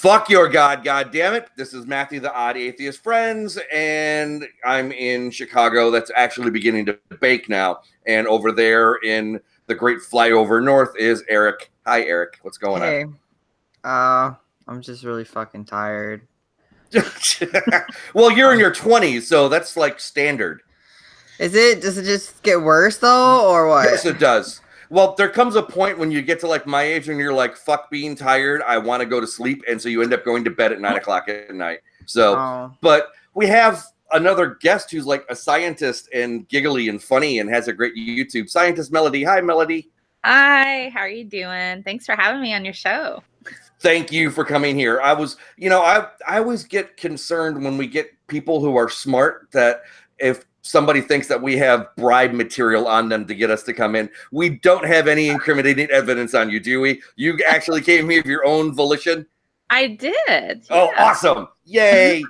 Fuck your God, God damn it. This is Matthew the Odd Atheist Friends, and I'm in Chicago. That's actually beginning to bake now. And over there in the great flyover north is Eric. Hi, Eric. What's going on? I'm just really fucking tired. Well, you're in your 20s, so that's like standard. Does it just get worse though, or what? Yes, it does. Well, there comes a point when you get to like my age and you're like, fuck being tired. I want to go to sleep. And so you end up going to bed at 9 o'clock at night. So, But we have another guest who's like a scientist and giggly and funny and has a great YouTube. Scientist Melody. Hi, Melody. Hi, how are you doing? Thanks for having me on your show. Thank you for coming here. I always get concerned when we get people who are smart that if somebody thinks that we have bribe material on them to get us to come in. We don't have any incriminating evidence on you, do we? You actually came here of your own volition? I did. Yeah. Oh, awesome. Yay.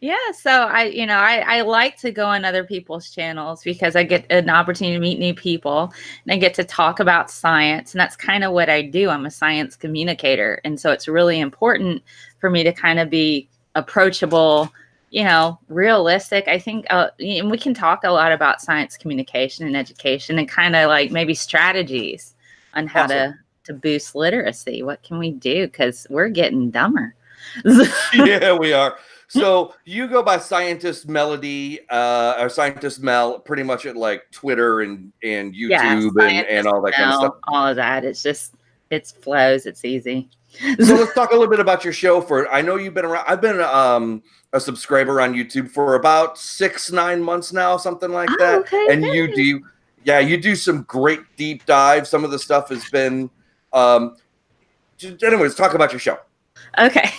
Yeah, so I like to go on other people's channels because I get an opportunity to meet new people and I get to talk about science. And that's kind of what I do. I'm a science communicator. And so it's really important for me to kind of be approachable, realistic. I think and we can talk a lot about science communication and education and kind of like maybe strategies on how to boost literacy. What can we do? Because we're getting dumber. Yeah, we are. So you go by Scientist Melody or Scientist Mel pretty much at like Twitter and YouTube and all that kind of stuff. All of that. It flows. It's easy. So let's talk a little bit about your show. I know you've been around. I've been a subscriber on YouTube for about 6-9 months now, something like that. Okay, and you do some great deep dives. Some of the stuff has been. Anyways, talk about your show. Okay.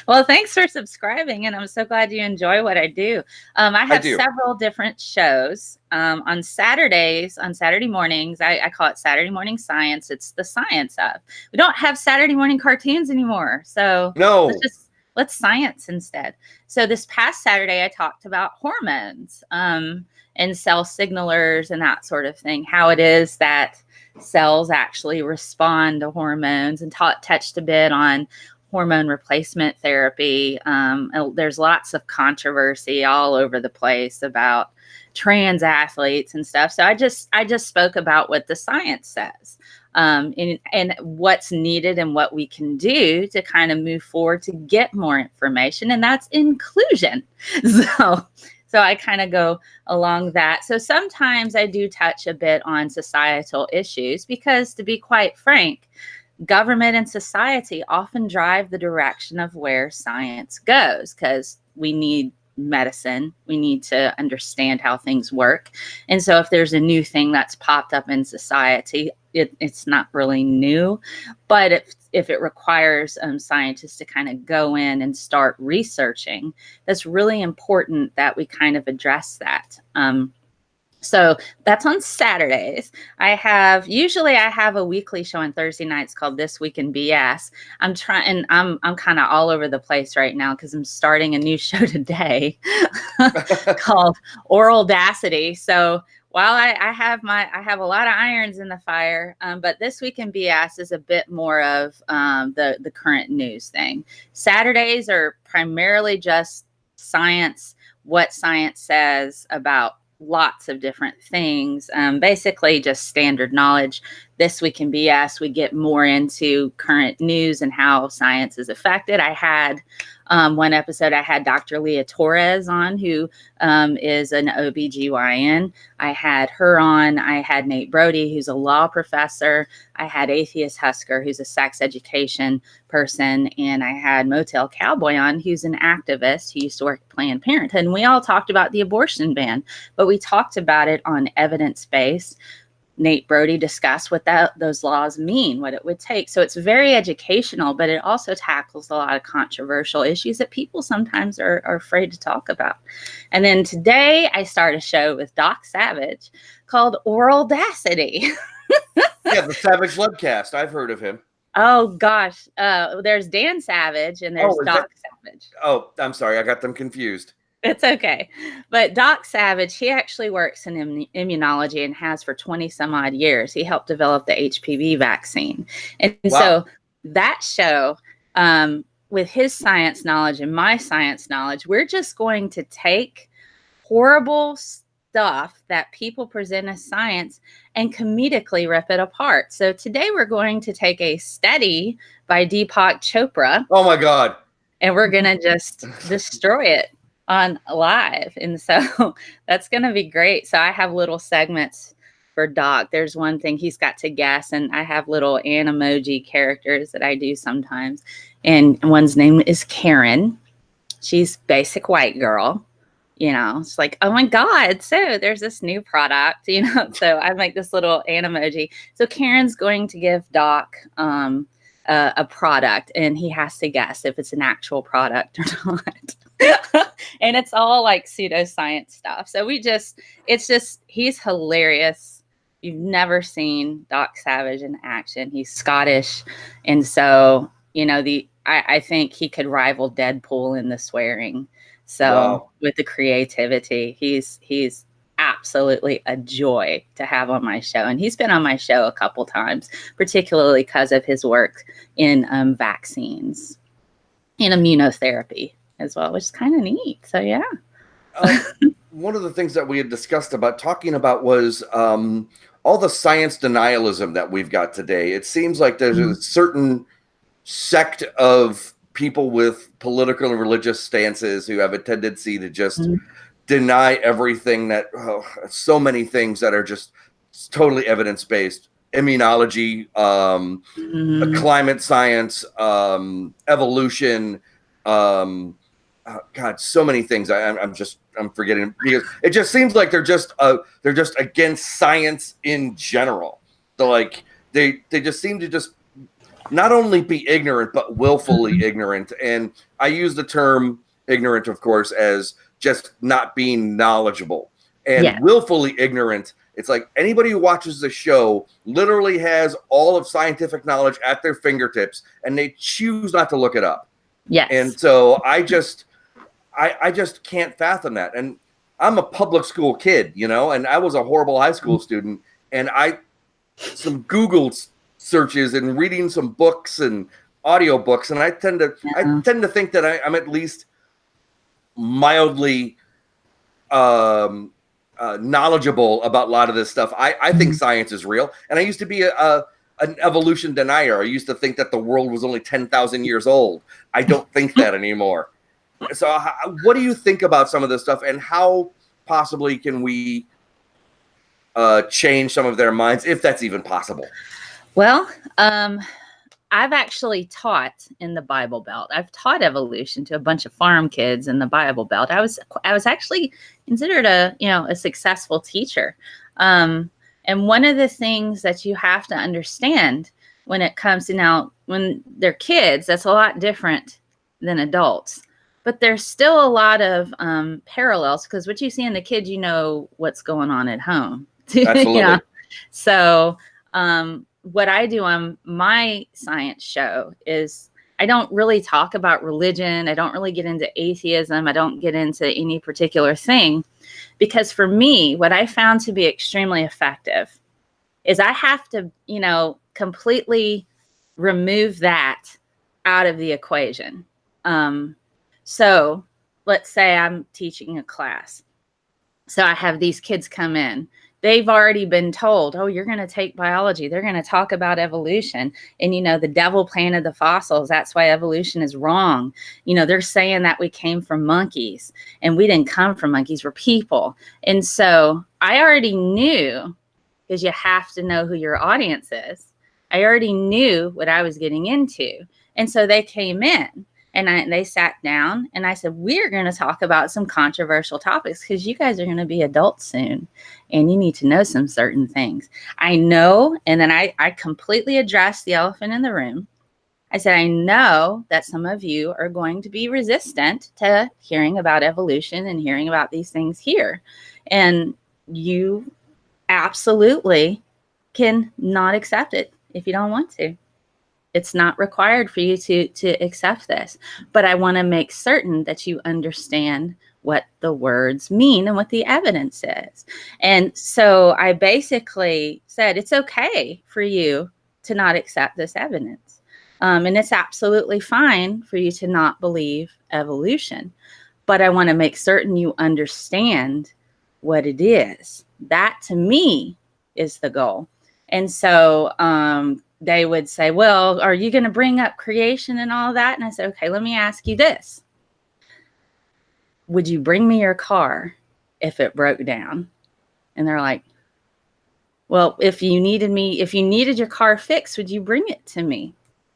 Well, thanks for subscribing, and I'm so glad you enjoy what I do. I have several different shows on Saturdays, on Saturday mornings. I call it Saturday Morning Science. It's the science of. We don't have Saturday morning cartoons anymore, so no. Let's science instead. So this past Saturday, I talked about hormones and cell signalers and that sort of thing, how it is that cells actually respond to hormones, and touched a bit on hormone replacement therapy. There's lots of controversy all over the place about trans athletes and stuff. So I just spoke about what the science says and what's needed and what we can do to kind of move forward to get more information. And that's inclusion. So I kind of go along that. So sometimes I do touch a bit on societal issues because, to be quite frank, government and society often drive the direction of where science goes because we need medicine. We need to understand how things work. And so if there's a new thing that's popped up in society, it's not really new. But if it requires scientists to kind of go in and start researching, that's really important that we kind of address that. So that's on Saturdays. Usually I have a weekly show on Thursday nights called This Week in BS. I'm kind of all over the place right now because I'm starting a new show today called Audacity. So while I have a lot of irons in the fire, but This Week in BS is a bit more of the current news thing. Saturdays are primarily just science, what science says about lots of different things, basically just standard knowledge. This Week in BS, we get more into current news and how science is affected. I had one episode, I had Dr. Leah Torres on, who is an OBGYN. I had her on. I had Nate Brody, who's a law professor. I had Atheist Husker, who's a sex education person. And I had Motel Cowboy on, who's an activist who used to work at Planned Parenthood. And we all talked about the abortion ban, but we talked about it on evidence-based. Nate Brody discussed what those laws mean, what it would take. So it's very educational, but it also tackles a lot of controversial issues that people sometimes are afraid to talk about. And then today I start a show with Doc Savage called Audacity. Yeah, the Savage Lovecast. I've heard of him. Oh, gosh. There's Dan Savage and there's Doc Savage. Oh, I'm sorry. I got them confused. It's okay. But Doc Savage, he actually works in immunology and has for 20 some odd years. He helped develop the HPV vaccine. And so that show, with his science knowledge and my science knowledge, we're just going to take horrible stuff that people present as science and comedically rip it apart. So today we're going to take a study by Deepak Chopra. Oh my God. And we're going to just destroy it on live. And so that's going to be great. So I have little segments for Doc. There's one thing he's got to guess, and I have little Animoji characters that I do sometimes. And one's name is Karen. She's basic white girl. You know, it's like, oh my God, so there's this new product, you know, so I make this little Animoji. So Karen's going to give Doc a product, and he has to guess if it's an actual product or not. And it's all like pseudoscience stuff. So he's hilarious. You've never seen Doc Savage in action. He's Scottish. And so, you know, I think he could rival Deadpool in the swearing. So wow. With the creativity, he's absolutely a joy to have on my show. And he's been on my show a couple times, particularly because of his work in vaccines and immunotherapy as well, which is kind of neat. So, yeah. One of the things that we had discussed about talking about was all the science denialism that we've got today. It seems like there's a certain sect of people with political and religious stances who have a tendency to just deny everything so many things that are just totally evidence-based. Immunology, climate science, evolution, God, so many things. I'm forgetting, because it just seems like they're just against science in general. So like they just seem to just not only be ignorant, but willfully ignorant. And I use the term ignorant, of course, as just not being knowledgeable. And willfully ignorant, it's like anybody who watches the show literally has all of scientific knowledge at their fingertips, and they choose not to look it up. Yes. And so I just can't fathom that. And I'm a public school kid, you know, and I was a horrible high school student. And some Google searches and reading some books and audiobooks, and I tend to think that I'm at least mildly knowledgeable about a lot of this stuff. I think science is real, and I used to be an evolution denier. I used to think that the world was only 10,000 years old. I don't think that anymore. So what do you think about some of this stuff, and how possibly can we change some of their minds, if that's even possible? Well, I've actually taught in the Bible Belt. I've taught evolution to a bunch of farm kids in the Bible Belt. I was actually considered a successful teacher. And one of the things that you have to understand when it comes to now, when they're kids, that's a lot different than adults. But there's still a lot of parallels, because what you see in the kids, you know what's going on at home. Absolutely. Yeah. So what I do on my science show is I don't really talk about religion. I don't really get into atheism. I don't get into any particular thing, because for me, what I found to be extremely effective is I have to, completely remove that out of the equation. So let's say I'm teaching a class. So I have these kids come in. They've already been told, oh, you're going to take biology. They're going to talk about evolution. And, the devil planted the fossils. That's why evolution is wrong. They're saying that we came from monkeys, and we didn't come from monkeys. We're people. And so I already knew, because you have to know who your audience is. I already knew what I was getting into. And so they came in. And they sat down, and I said, we're going to talk about some controversial topics, because you guys are going to be adults soon, and you need to know some certain things. I know. And then I completely addressed the elephant in the room. I said, I know that some of you are going to be resistant to hearing about evolution and hearing about these things here. And you absolutely can not accept it if you don't want to. It's not required for you to accept this, but I want to make certain that you understand what the words mean and what the evidence is. And so I basically said, it's okay for you to not accept this evidence. And it's absolutely fine for you to not believe evolution. But I want to make certain you understand what it is. That to me is the goal. And so they would say, well, are you going to bring up creation and all that? And I said, okay, let me ask you this. Would you bring me your car if it broke down? And they're like, well, if you needed your car fixed, would you bring it to me?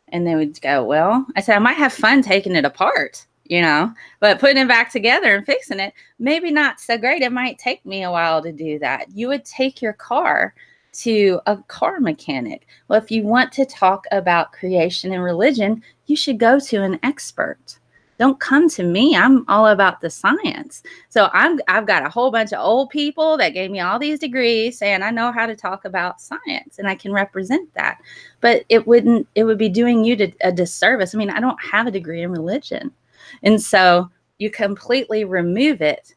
And they would go, well, I said, I might have fun taking it apart, but putting it back together and fixing it, maybe not so great. It might take me a while to do that. You would take your car to a car mechanic. Well, if you want to talk about creation and religion, you should go to an expert. Don't come to me. I'm all about the science. So I've got a whole bunch of old people that gave me all these degrees saying I know how to talk about science and I can represent that. But it would be doing you a disservice. I mean, I don't have a degree in religion. And so you completely remove it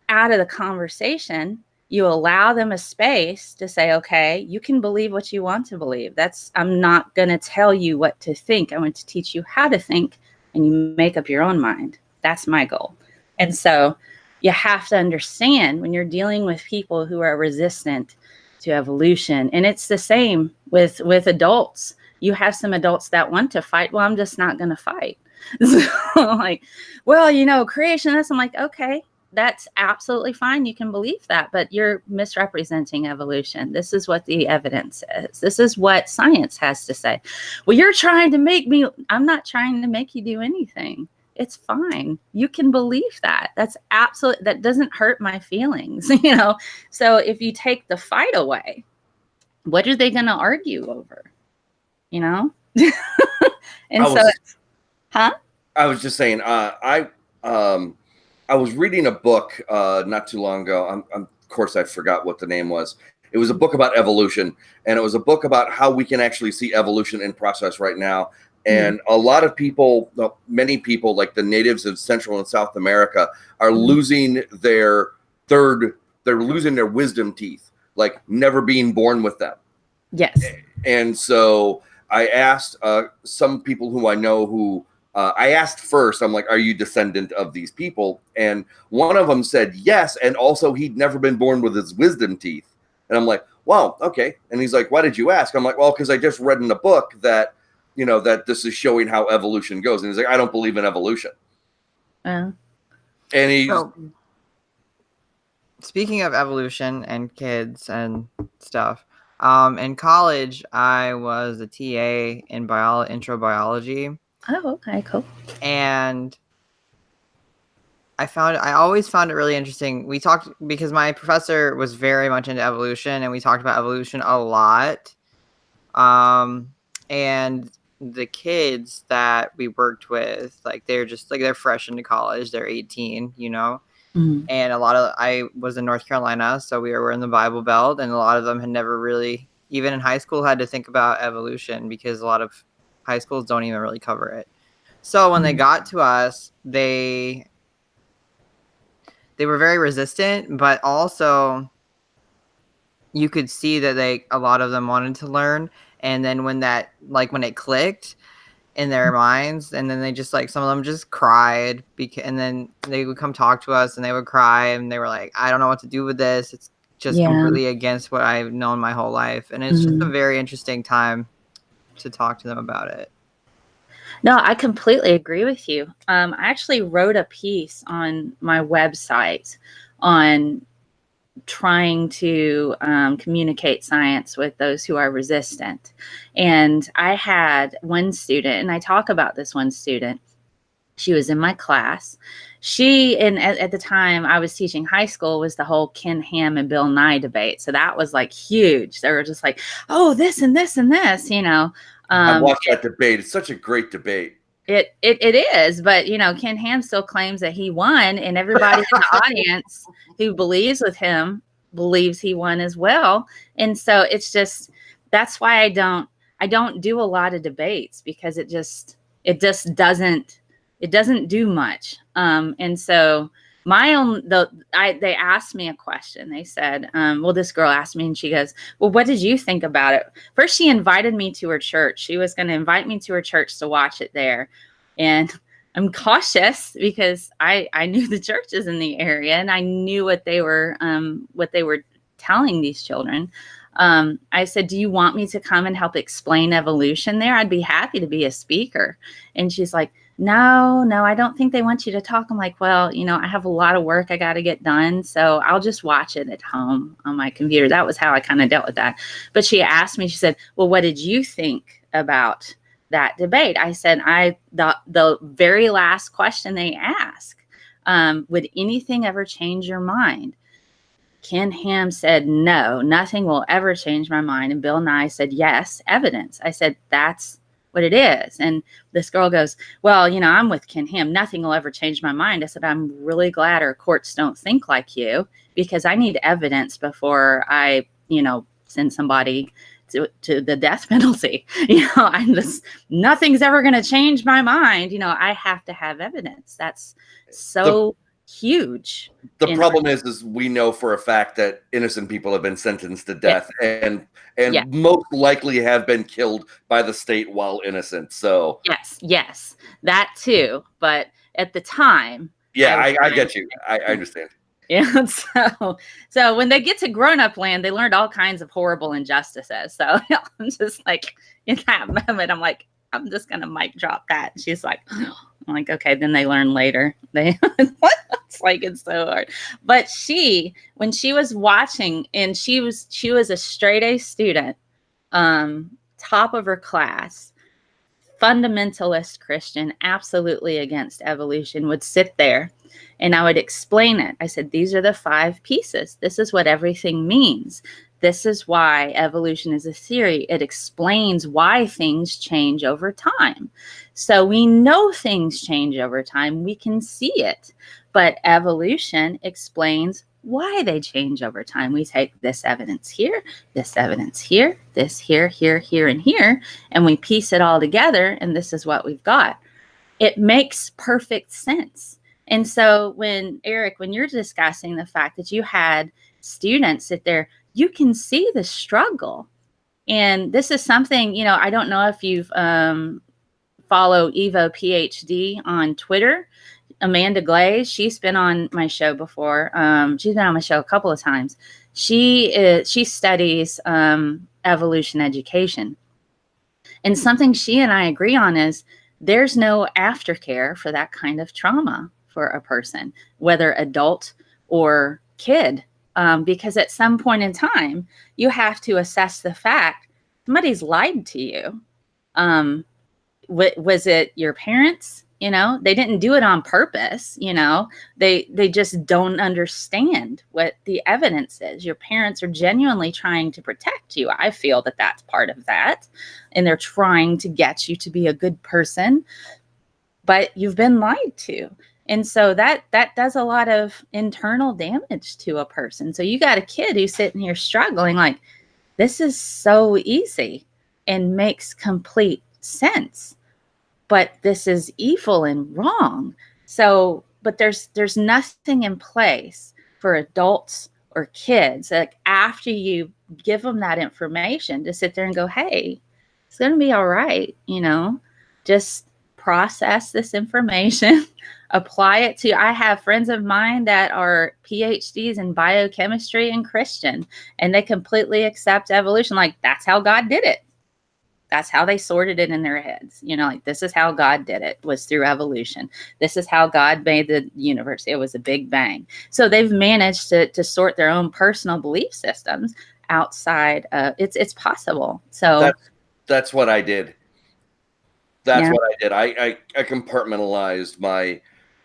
out of the conversation. You allow them a space to say, okay, you can believe what you want to believe. I'm not going to tell you what to think. I want to teach you how to think, and you make up your own mind. That's my goal. And so you have to understand when you're dealing with people who are resistant to evolution, and it's the same with adults. You have some adults that want to fight. Well, I'm just not going to fight. So like, well, creation, I'm like, okay, that's absolutely fine. You can believe that, but you're misrepresenting evolution. This is what the evidence says. This is what science has to say. Well, you're trying to make me, I'm not trying to make you do anything. It's fine. You can believe that. That doesn't hurt my feelings, So if you take the fight away, what are they going to argue over? I was just saying, I was reading a book not too long ago. Of course, I forgot what the name was. It was a book about evolution, and it was a book about how we can actually see evolution in process right now. And a lot of people, many people, like the natives of Central and South America, are losing they're losing their wisdom teeth, like never being born with them. Yes. And so I asked some people who I know who. I asked first, I'm like, are you descendant of these people? And one of them said yes. And also he'd never been born with his wisdom teeth. And I'm like, wow, okay. And he's like, why did you ask? I'm like, well, because I just read in a book that, that this is showing how evolution goes. And he's like, I don't believe in evolution. And speaking of evolution and kids and stuff, in college, I was a TA in intro biology. Oh, okay, cool. And I always found it really interesting. We talked because my professor was very much into evolution, and we talked about evolution a lot. And the kids that we worked with, like they're fresh into college. They're 18, And I was in North Carolina, so we were in the Bible Belt, and a lot of them had never really, even in high school, had to think about evolution because a lot of high schools don't even really cover it. So when they got to us, they were very resistant, but also you could see that a lot of them wanted to learn. And then when it clicked in their minds, and then they just some of them just cried and then they would come talk to us and they would cry and they were like, I don't know what to do with this. It's just completely against what I've known my whole life. And it's just a very interesting time to talk to them about it. No, I completely agree with you. I actually wrote a piece on my website on trying to communicate science with those who are resistant. And I had one student, and I talk about this one student. She was in my class. At the time I was teaching high school, was the whole Ken Ham and Bill Nye debate. So that was huge. They were just like, oh, this and this and this, I watched that debate. It's such a great debate. It is, but Ken Ham still claims that he won, and everybody in the audience who believes with him believes he won as well. And so it's just, that's why I don't do a lot of debates, because it just doesn't do much. And so They asked me a question. They said, well, this girl asked me, and she goes, well, what did you think about it? First, she invited me to her church. She was going to invite me to her church to watch it there. And I'm cautious because I knew the churches in the area, and I knew what they were telling these children. I said, do you want me to come and help explain evolution there? I'd be happy to be a speaker. And she's like, no, I don't think they want you to talk. I'm like, well, I have a lot of work I got to get done, so I'll just watch it at home on my computer. That was how I kind of dealt with that. But she asked me, she said, well, what did you think about that debate? I said, the very last question they asked, would anything ever change your mind? Ken Ham said, no, nothing will ever change my mind. And Bill Nye said, yes, evidence. I said, that's what it is. And this girl goes, well, I'm with Ken Ham. Nothing will ever change my mind. I said, I'm really glad our courts don't think like you, because I need evidence before I, send somebody to the death penalty. Nothing's ever going to change my mind. I have to have evidence. That's so huge. The problem is we know for a fact that innocent people have been sentenced to death, and most likely have been killed by the state while innocent. So yes, that too. But at the time, I get you. I understand. Yeah. So when they get to grown-up land, they learned all kinds of horrible injustices. So I'm just like, in that moment, I'm like, I'm just gonna mic drop that. And she's like, I'm like, okay, then they learn later. It's like, it's so hard. But when she was watching, and she was a straight A student, top of her class, fundamentalist Christian, absolutely against evolution, would sit there and I would explain it. I said, these are the 5 pieces. This is what everything means. This is why evolution is a theory. It explains why things change over time. So we know things change over time. We can see it. But evolution explains why they change over time. We take this evidence here, this here, here, and here, and we piece it all together, and this is what we've got. It makes perfect sense. And so Eric, when you're discussing the fact that you had students sit there, you can see the struggle. And this is something, I don't know if you've follow Evo PhD on Twitter. Amanda Glaze, she's been on my show before. She's been on my show a couple of times. She studies evolution education. And something she and I agree on is there's no aftercare for that kind of trauma for a person, whether adult or kid, because at some point in time, you have to assess the fact somebody's lied to you. Was it your parents? They didn't do it on purpose. They just don't understand what the evidence is. Your parents are genuinely trying to protect you. I feel that that's part of that. And they're trying to get you to be a good person, but you've been lied to. And so that does a lot of internal damage to a person. So you got a kid who's sitting here struggling like, this is so easy and makes complete sense, but this is evil and wrong. So, but there's nothing in place for adults or kids, like after you give them that information, to sit there and go, hey, it's going to be all right. Just process this information, apply it to, I have friends of mine that are PhDs in biochemistry and Christian, and they completely accept evolution. Like, that's how God did it. That's how they sorted it in their heads. Like, this is how God did it, was through evolution. This is how God made the universe. It was a big bang. So they've managed to sort their own personal belief systems outside. It's possible. So that's what I did. That's what I did. I compartmentalized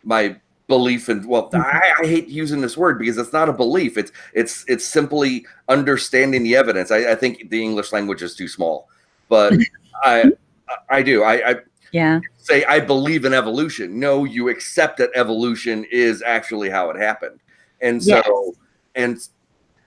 my belief in, I hate using this word because it's not a belief. It's simply understanding the evidence. I think the English language is too small, but I do. I say I believe in evolution. No, you accept that evolution is actually how it happened. And so, and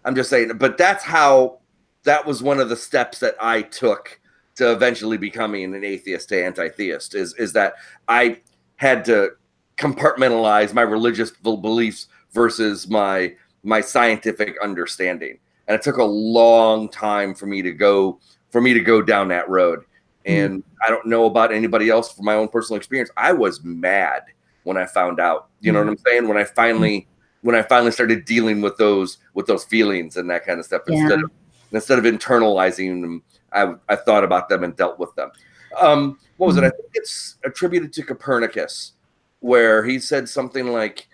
I'm just saying, but that was one of the steps that I took to eventually becoming an atheist to anti-theist, is that I had to compartmentalize my religious beliefs versus my scientific understanding. And it took a long time for me to go down that road. And I don't know about anybody else. From my own personal experience, I was mad when I found out. You know what I'm saying? When I finally started dealing with those feelings and that kind of stuff, instead of internalizing them, I thought about them and dealt with them. What was it? I think it's attributed to Copernicus, where he said something like,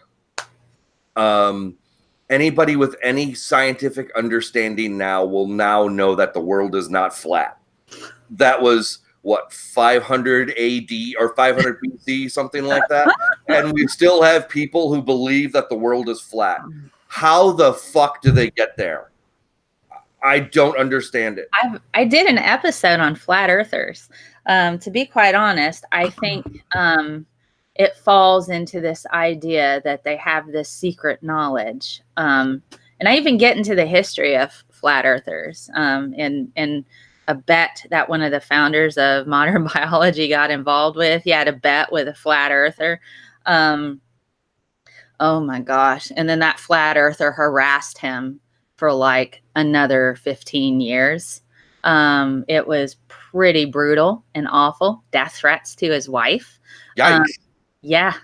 anybody with any scientific understanding now will now know that the world is not flat. That was what, 500 AD or 500 BC, something like that. And we still have people who believe that the world is flat. How the fuck do they get there? I don't understand it. I did an episode on flat earthers. To be quite honest, I think it falls into this idea that they have this secret knowledge. And I even get into the history of flat earthers, and a bet that one of the founders of modern biology got involved with. He had a bet with a flat earther. Oh my gosh. And then that flat earther harassed him for like another 15 years. It was pretty brutal and awful. Death threats to his wife. Yikes. Yeah.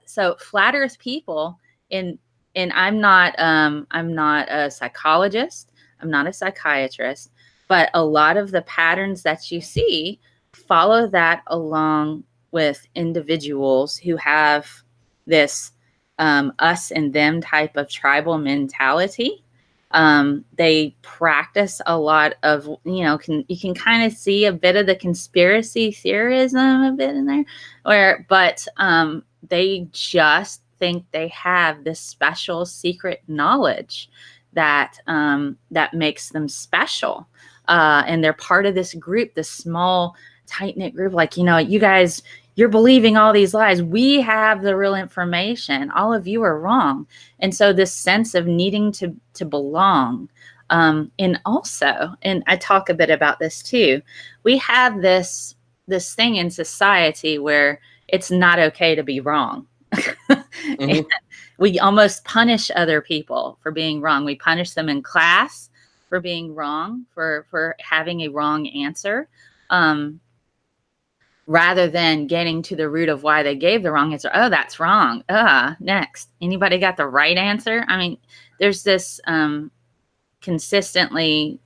So flat earth people, and I'm not a psychologist. I'm not a psychiatrist, but a lot of the patterns that you see follow that along with individuals who have this us and them type of tribal mentality. They practice a lot of, you can kind of see a bit of the conspiracy theorism a bit in there, but they just think they have this special secret knowledge that makes them special. And they're part of this group, this small, tight-knit group. Like, you guys, you're believing all these lies. We have the real information. All of you are wrong. And so this sense of needing to belong. And also, and I talk a bit about this too, we have this thing in society where it's not okay to be wrong. And we almost punish other people for being wrong. We punish them in class for being wrong, for having a wrong answer, rather than getting to the root of why they gave the wrong answer. Oh, that's wrong. Next. Anybody got the right answer? I mean, there's this consistently,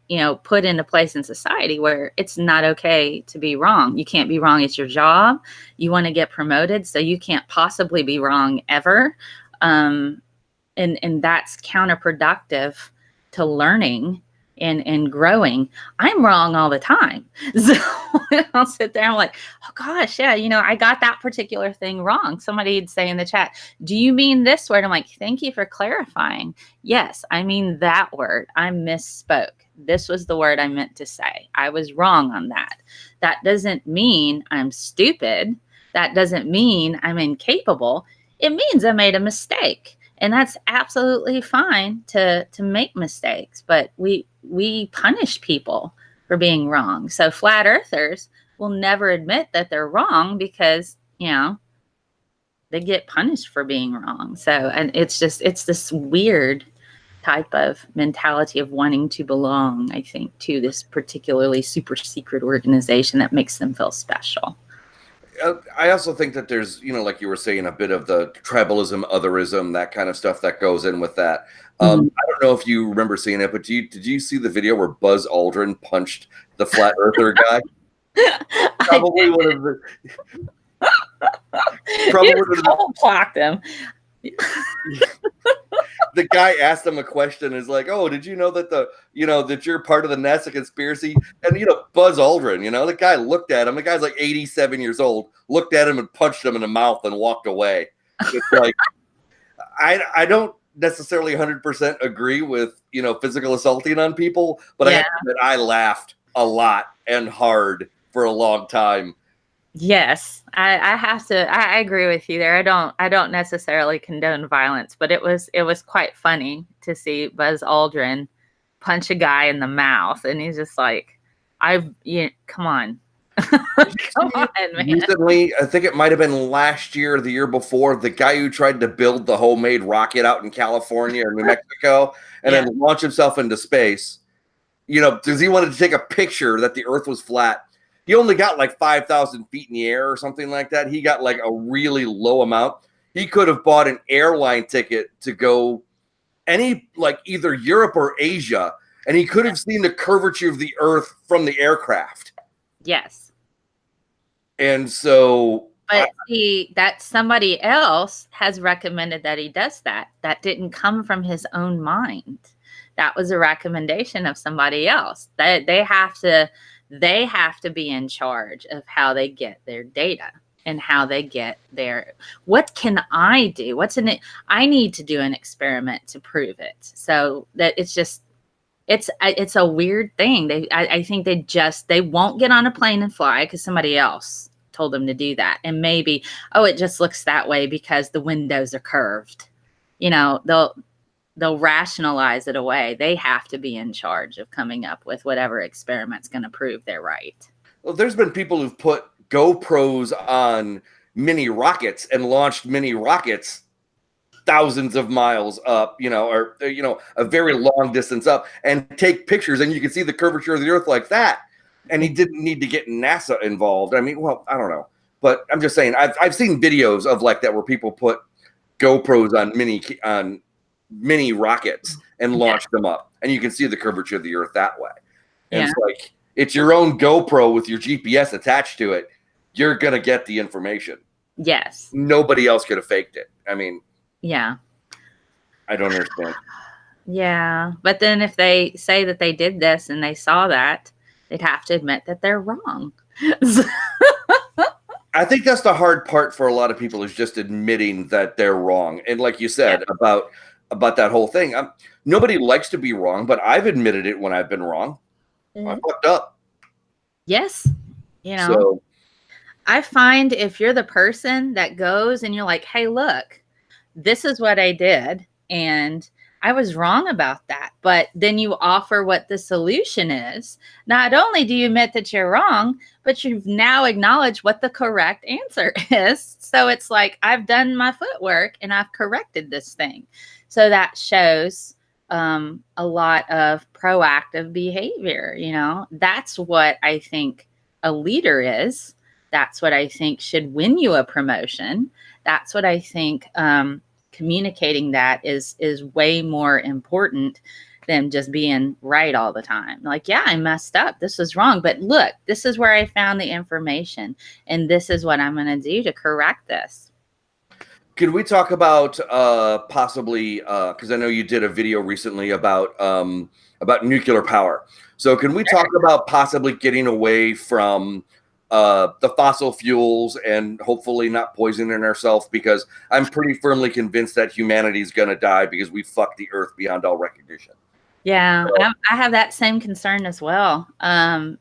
put into place in society where it's not okay to be wrong. You can't be wrong. It's your job. You want to get promoted, so you can't possibly be wrong ever. And that's counterproductive to learning and growing. I'm wrong all the time. So I'll sit there and I'm like, oh gosh, yeah, I got that particular thing wrong. Somebody'd say in the chat, do you mean this word? I'm like, thank you for clarifying. Yes, I mean that word. I misspoke. This was the word I meant to say. I was wrong on that. That doesn't mean I'm stupid. That doesn't mean I'm incapable. It means I made a mistake. And that's absolutely fine to make mistakes, but we punish people for being wrong. So flat earthers will never admit that they're wrong because, they get punished for being wrong. So, and it's this weird type of mentality of wanting to belong, I think, to this particularly super secret organization that makes them feel special. I also think that there's, like you were saying, a bit of the tribalism, otherism, that kind of stuff that goes in with that. I don't know if you remember seeing it, but did you see the video where Buzz Aldrin punched the flat earther guy? Probably one of the. Probably blocked him. The guy asked him a question, is like, oh, did you know that that you're part of the NASA conspiracy? And Buzz Aldrin, the guy looked at him. The guy's like 87 years old, looked at him and punched him in the mouth and walked away. It's like, I don't necessarily 100% agree with physical assaulting on people, but I have to admit, I laughed a lot and hard for a long time. Yes, I have to. I agree with you there. I don't necessarily condone violence, but it was quite funny to see Buzz Aldrin punch a guy in the mouth, and he's just like, come on, Come on, man. Recently, I think it might have been last year or the year before, the guy who tried to build the homemade rocket out in California or New Mexico and then launch himself into space, because he wanted to take a picture that the Earth was flat. He only got like 5,000 feet in the air or something like that. He got like a really low amount. He could have bought an airline ticket to go either Europe or Asia, and he could have seen the curvature of the Earth from the aircraft. Yes. And so, but that somebody else has recommended that he does that. That didn't come from his own mind. That was a recommendation of somebody else. That they have to be in charge of how they get their data and how they get their. What can I do? I need to do an experiment to prove it. So that it's a weird thing. I think they won't get on a plane and fly because somebody else told them to do that. And maybe, it just looks that way because the windows are curved. They'll rationalize it away. They have to be in charge of coming up with whatever experiment's going to prove they're right. Well, there's been people who've put GoPros on mini rockets and launched mini rockets thousands of miles up, or a very long distance up, and take pictures, and you can see the curvature of the Earth like that. And he didn't need to get NASA involved. I mean, well, I don't know, but I'm just saying I've seen videos of like that where people put GoPros on mini rockets and launch them up, and you can see the curvature of the Earth that way. And it's like, it's your own GoPro with your GPS attached to it. You're gonna get the information. Yes. Nobody else could have faked it. I mean, yeah. I don't understand. Yeah, but then if they say that they did this and they saw that, they'd have to admit that they're wrong. I think that's the hard part for a lot of people, is just admitting that they're wrong. And like you said about that whole thing, nobody likes to be wrong, but I've admitted it when I've been wrong. Mm-hmm. I fucked up. Yes. I find if you're the person that goes and you're like, hey, look, this is what I did, and I was wrong about that. But then you offer what the solution is. Not only do you admit that you're wrong, but you've now acknowledged what the correct answer is. So it's like, I've done my footwork and I've corrected this thing. So that shows a lot of proactive behavior. That's what I think a leader is. That's what I think should win you a promotion. That's what I think communicating that is way more important than just being right all the time. Like, yeah, I messed up. This was wrong. But look, this is where I found the information. And this is what I'm going to do to correct this. Could we talk about possibly, because I know you did a video recently about nuclear power. So can we talk about possibly getting away from the fossil fuels and hopefully not poisoning ourselves? Because I'm pretty firmly convinced that humanity is going to die because we fucked the Earth beyond all recognition. Yeah, I have that same concern as well.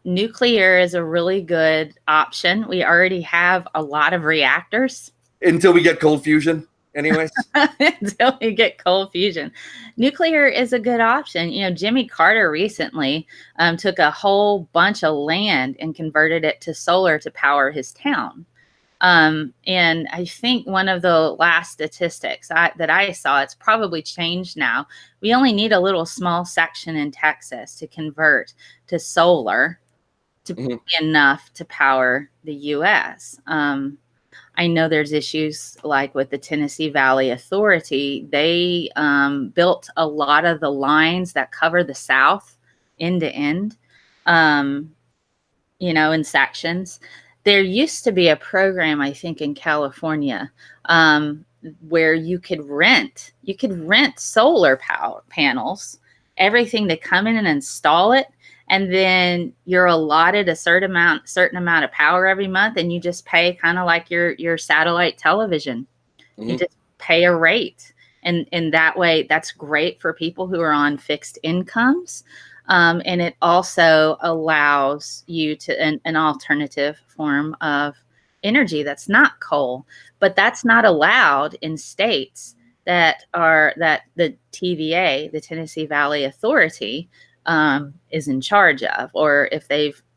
Nuclear is a really good option. We already have a lot of reactors. Until we get cold fusion, anyways. Until we get cold fusion. Nuclear is a good option. Jimmy Carter recently took a whole bunch of land and converted it to solar to power his town. And I think one of the last statistics that I saw, it's probably changed now. We only need a little small section in Texas to convert to solar to be enough to power the U.S. I know there's issues like with the Tennessee Valley Authority. They built a lot of the lines that cover the South end to end, in sections. There used to be a program, I think, in California where you could rent solar power panels, everything to come in and install it. And then you're allotted a certain amount of power every month, and you just pay kind of like your satellite television. You just pay a rate, and that way, that's great for people who are on fixed incomes, and it also allows you to an alternative form of energy that's not coal, but that's not allowed in states that the TVA, the Tennessee Valley Authority, is in charge of, or if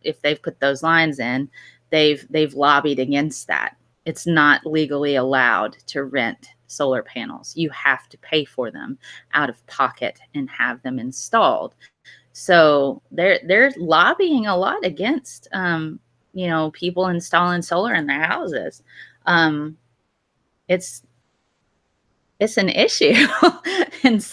if they've put those lines in, they've lobbied against that. It's not legally allowed to rent solar panels. You have to pay for them out of pocket and have them installed. So they're lobbying a lot against people installing solar in their houses. It's an issue. and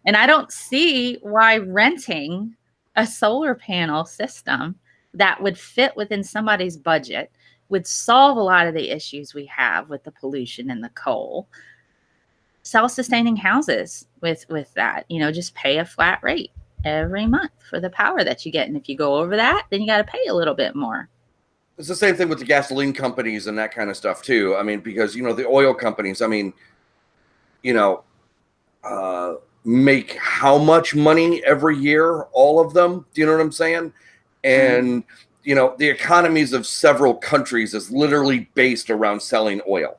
I don't see why renting a solar panel system that would fit within somebody's budget would solve a lot of the issues we have with the pollution and the coal. Self-sustaining houses with that, just pay a flat rate every month for the power that you get. And if you go over that, then you got to pay a little bit more. It's the same thing with the gasoline companies and that kind of stuff too. I mean, because, the oil companies, make how much money every year, all of them, do you know what I'm saying? And, the economies of several countries is literally based around selling oil.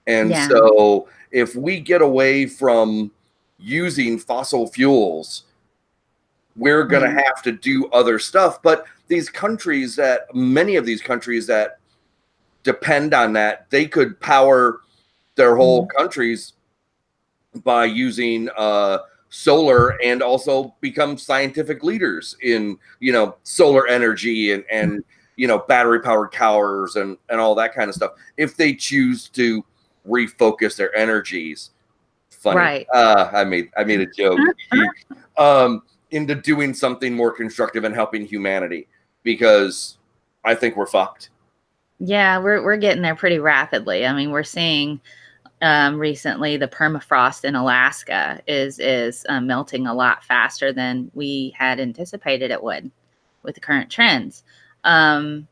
And so if we get away from using fossil fuels, we're going to have to do other stuff. But many of these countries that depend on that, they could power their whole countries by using solar, and also become scientific leaders in, solar energy and battery powered cars and all that kind of stuff, if they choose to refocus their energies. Funny. Right. I made a joke. Into doing something more constructive and helping humanity, because I think we're fucked. Yeah, we're getting there pretty rapidly. I mean, we're seeing recently the permafrost in Alaska is melting a lot faster than we had anticipated it would with the current trends. I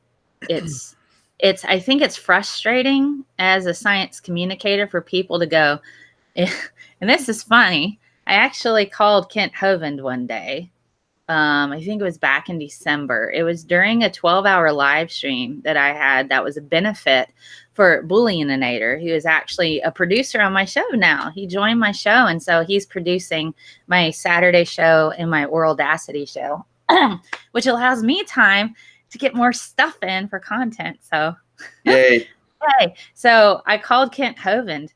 think it's frustrating as a science communicator for people to go, and this is funny. I actually called Kent Hovind one day. I think it was back in December. It was during a 12-hour live stream that I had that was a benefit for Bullioninator, who is actually a producer on my show now. He joined my show, and so he's producing my Saturday show and my Worldacity show, which allows me time to get more stuff in for content. So, yay. Yay. So I called Kent Hovind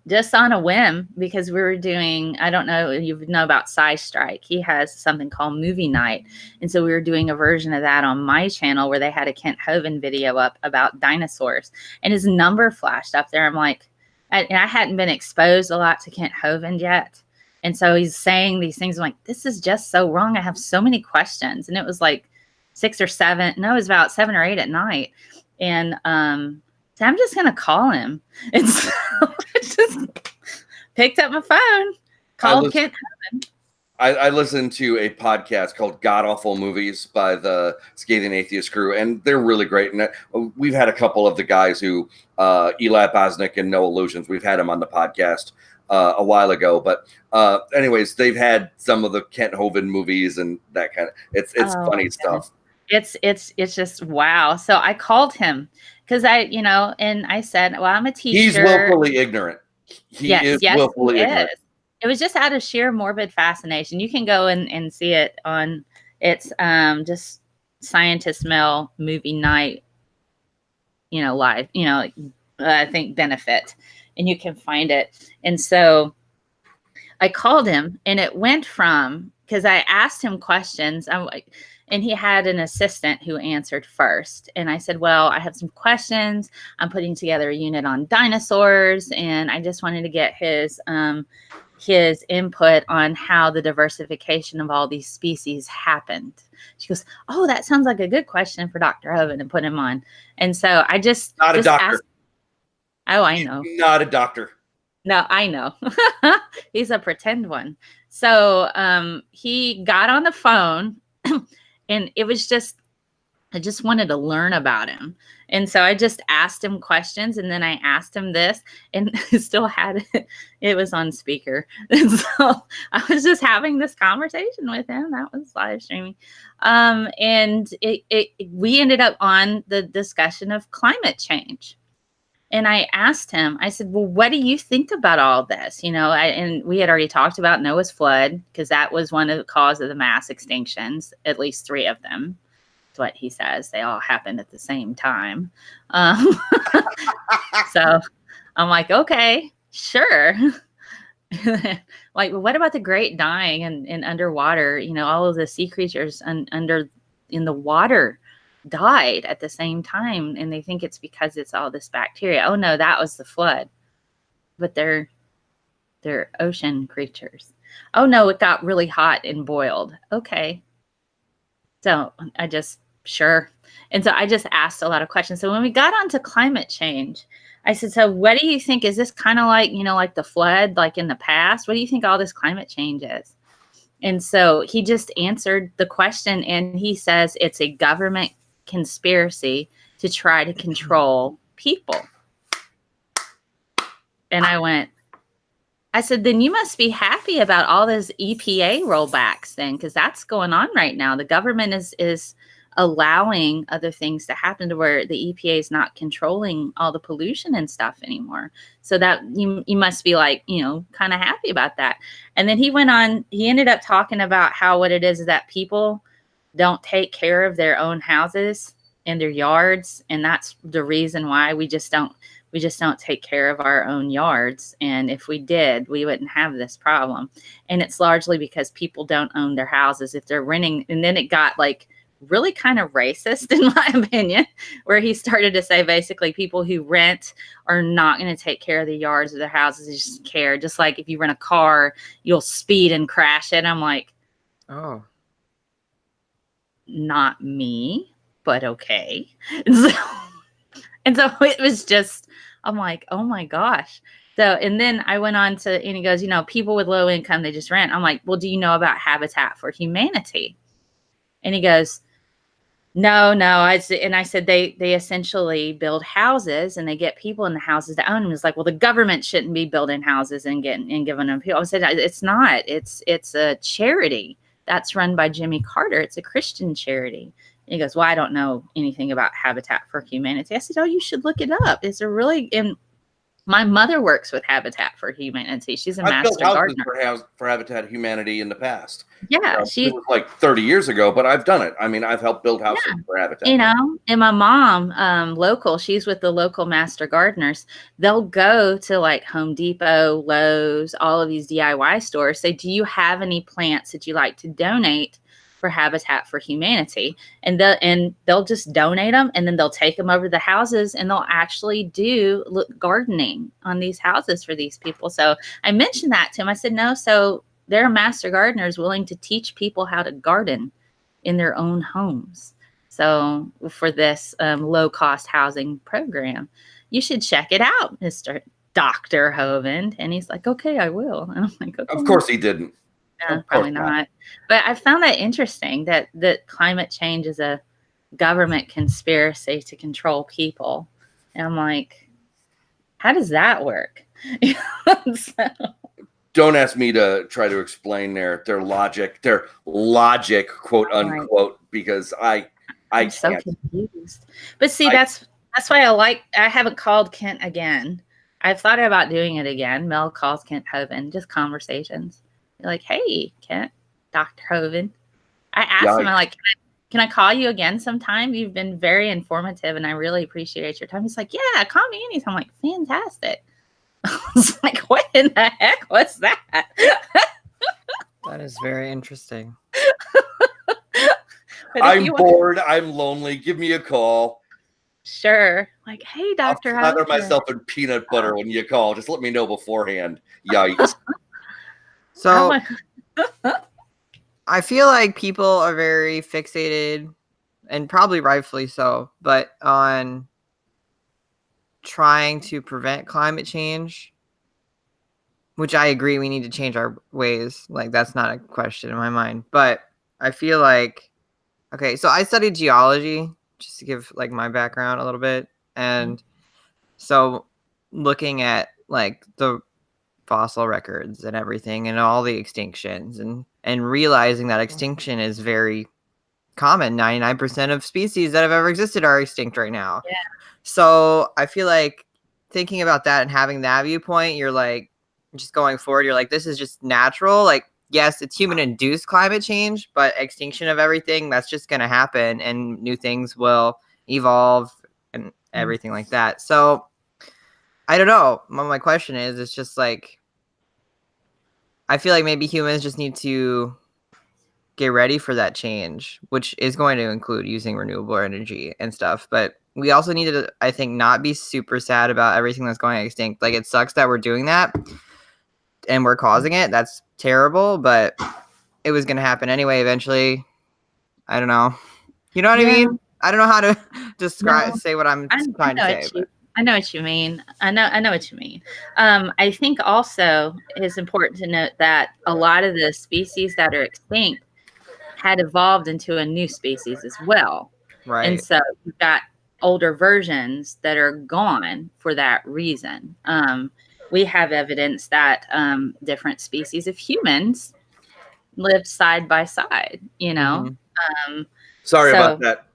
just on a whim, because we were doing, I don't know if you know about SciStrike. He has something called Movie Night. And so we were doing a version of that on my channel where they had a Kent Hovind video up about dinosaurs, and his number flashed up there. I'm like, I hadn't been exposed a lot to Kent Hovind yet. And so he's saying these things. I'm like, this is just so wrong. I have so many questions. And it was like 6 or 7. No, it was about 7 or 8 at night. And, so I'm just going to call him. And so I just picked up my phone, called Kent Hovind. I listened to a podcast called God Awful Movies by the Scathing Atheist crew, and they're really great. And we've had a couple of the guys who, Eli Bosnick and No Illusions, we've had them on the podcast a while ago. But anyways, they've had some of the Kent Hovind movies and that kind of, it's funny stuff. It's just wow. So I called him because and I said, well, I'm a teacher. He's willfully ignorant. He is willfully ignorant. It was just out of sheer morbid fascination. You can go and see it on, it's just Scientist Mail Movie Night, live, I think benefit, and you can find it. And so I called him, and it went from, because I asked him questions. And he had an assistant who answered first. And I said, well, I have some questions. I'm putting together a unit on dinosaurs, and I just wanted to get his input on how the diversification of all these species happened. She goes, oh, that sounds like a good question for Dr. Hovind, and put him on. And so I just not a doctor. Oh, I know. Not a doctor. No, I know. He's a pretend one. So he got on the phone. And it was just, I just wanted to learn about him. And so I just asked him questions, and then I asked him this, and still had it. It was on speaker. And so I was just having this conversation with him. That was live streaming. And we ended up on the discussion of climate change. And I asked him, I said, well, what do you think about all this? And we had already talked about Noah's flood, because that was one of the cause of the mass extinctions, at least 3 of them. That's what he says. They all happened at the same time. So I'm like, okay, sure. Like, well, what about the great dying and underwater? All of the sea creatures under in the water died at the same time, and they think it's because it's all this bacteria. Oh no, that was the flood. But they're ocean creatures. Oh no, it got really hot and boiled. Okay. So sure. And so I just asked a lot of questions. So when we got onto climate change, I said, so what do you think? Is this kind of like, like the flood, like in the past? What do you think all this climate change is? And so he just answered the question, and he says it's a government conspiracy to try to control people. And I said, then you must be happy about all those EPA rollbacks then, because that's going on right now. The government is allowing other things to happen to where the EPA is not controlling all the pollution and stuff anymore. So that you must be like, kind of happy about that. And then he went on, he ended up talking about how what it is that people don't take care of their own houses and their yards. And that's the reason why we just don't take care of our own yards. And if we did, we wouldn't have this problem. And it's largely because people don't own their houses if they're renting. And then it got like really kind of racist, in my opinion, where he started to say basically people who rent are not going to take care of the yards of their houses. They just care. Just like if you rent a car, you'll speed and crash it. I'm like, Oh, not me, but okay. And so it was just, I'm like, oh my gosh. So, and then I went on to, and he goes, people with low income, they just rent. I'm like, well, do you know about Habitat for Humanity? And he goes, no. I said, they essentially build houses and they get people in the houses to own them. It's like, well, the government shouldn't be building houses and giving them people. I said, it's not. It's a charity that's run by Jimmy Carter. It's a Christian charity. And he goes, well, I don't know anything about Habitat for Humanity. I said, oh, you should look it up. It's a really, my mother works with Habitat for Humanity. She's a I've built master houses gardener. for Habitat Humanity in the past. Yeah, it was like 30 years ago, but I've done it. I mean, I've helped build houses for Habitat. And my mom, local, she's with the local master gardeners. They'll go to like Home Depot, Lowe's, all of these DIY stores. Say, do you have any plants that you like to donate for Habitat for Humanity? And they'll just donate them, and then they'll take them over to the houses, and they'll actually do gardening on these houses for these people. So I mentioned that to him. I said, no, so there are master gardeners willing to teach people how to garden in their own homes. So for this low-cost housing program, you should check it out, Mr. Dr. Hovind. And he's like, okay, I will. And I'm like, okay. Of course he didn't. Probably not. But I found that interesting that climate change is a government conspiracy to control people. And I'm like, how does that work? So, don't ask me to try to explain their logic, quote unquote, because I I'm can't. so confused. But see, that's why I haven't called Kent again. I've thought about doing it again. Mel calls Kent Hovind, just conversations. You're like, hey, Kent, Dr. Hovind. I asked him, I'm like, can I call you again sometime? You've been very informative, and I really appreciate your time. He's like, yeah, call me anytime. I'm like, fantastic. I was like, what in the heck was that? that is very interesting. I'm bored. I'm lonely. Give me a call. Sure. Like, hey, Dr. I'll slather myself in peanut butter when you call. Just let me know beforehand. Yikes. So I feel like people are very fixated, and probably rightfully so, but on trying to prevent climate change, which I agree we need to change our ways. Like, that's not a question in my mind. But I feel like, okay, so I studied geology, just to give like my background a little bit. And so looking at like the fossil records and everything and all the extinctions and realizing that extinction is very common. 99% of species that have ever existed are extinct right now. Yeah. So I feel like thinking about that and having that viewpoint, you're like, just going forward, you're like, this is just natural. Like, yes, it's human induced climate change, but extinction of everything, that's just going to happen and new things will evolve and everything like that. So I don't know. My question is, it's just like, I feel like maybe humans just need to get ready for that change, which is going to include using renewable energy and stuff. But we also need to, I think, not be super sad about everything that's going extinct. Like, it sucks that we're doing that and we're causing it. That's terrible, but it was going to happen anyway eventually. I don't know. You know what I mean? I don't know how to say what I'm trying to say. I know what you mean. I know what you mean. I think also it's important to note that a lot of the species that are extinct had evolved into a new species as well. Right. And so you've got older versions that are gone for that reason. We have evidence that different species of humans live side by side, you know? Sorry about that.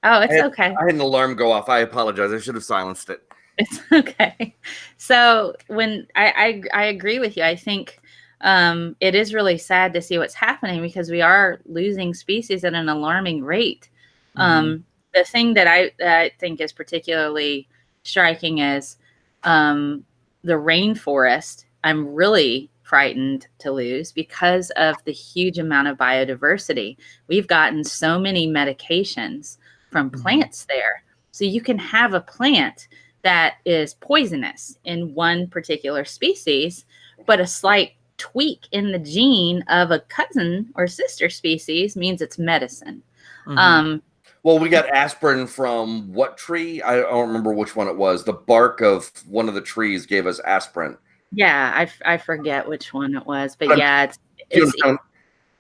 Oh, it's okay. I had an alarm go off. I apologize. I should have silenced it. It's okay. So when I agree with you, I think it is really sad to see what's happening because we are losing species at an alarming rate. The thing that I think is particularly striking is the rainforest. I'm really frightened to lose because of the huge amount of biodiversity. We've gotten so many medications from plants there. So you can have a plant that is poisonous in one particular species, but a slight tweak in the gene of a cousin or sister species means it's medicine. Well, we got aspirin from what tree? I don't remember which one it was. The bark of one of the trees gave us aspirin. Yeah, I forget which one it was, but yeah,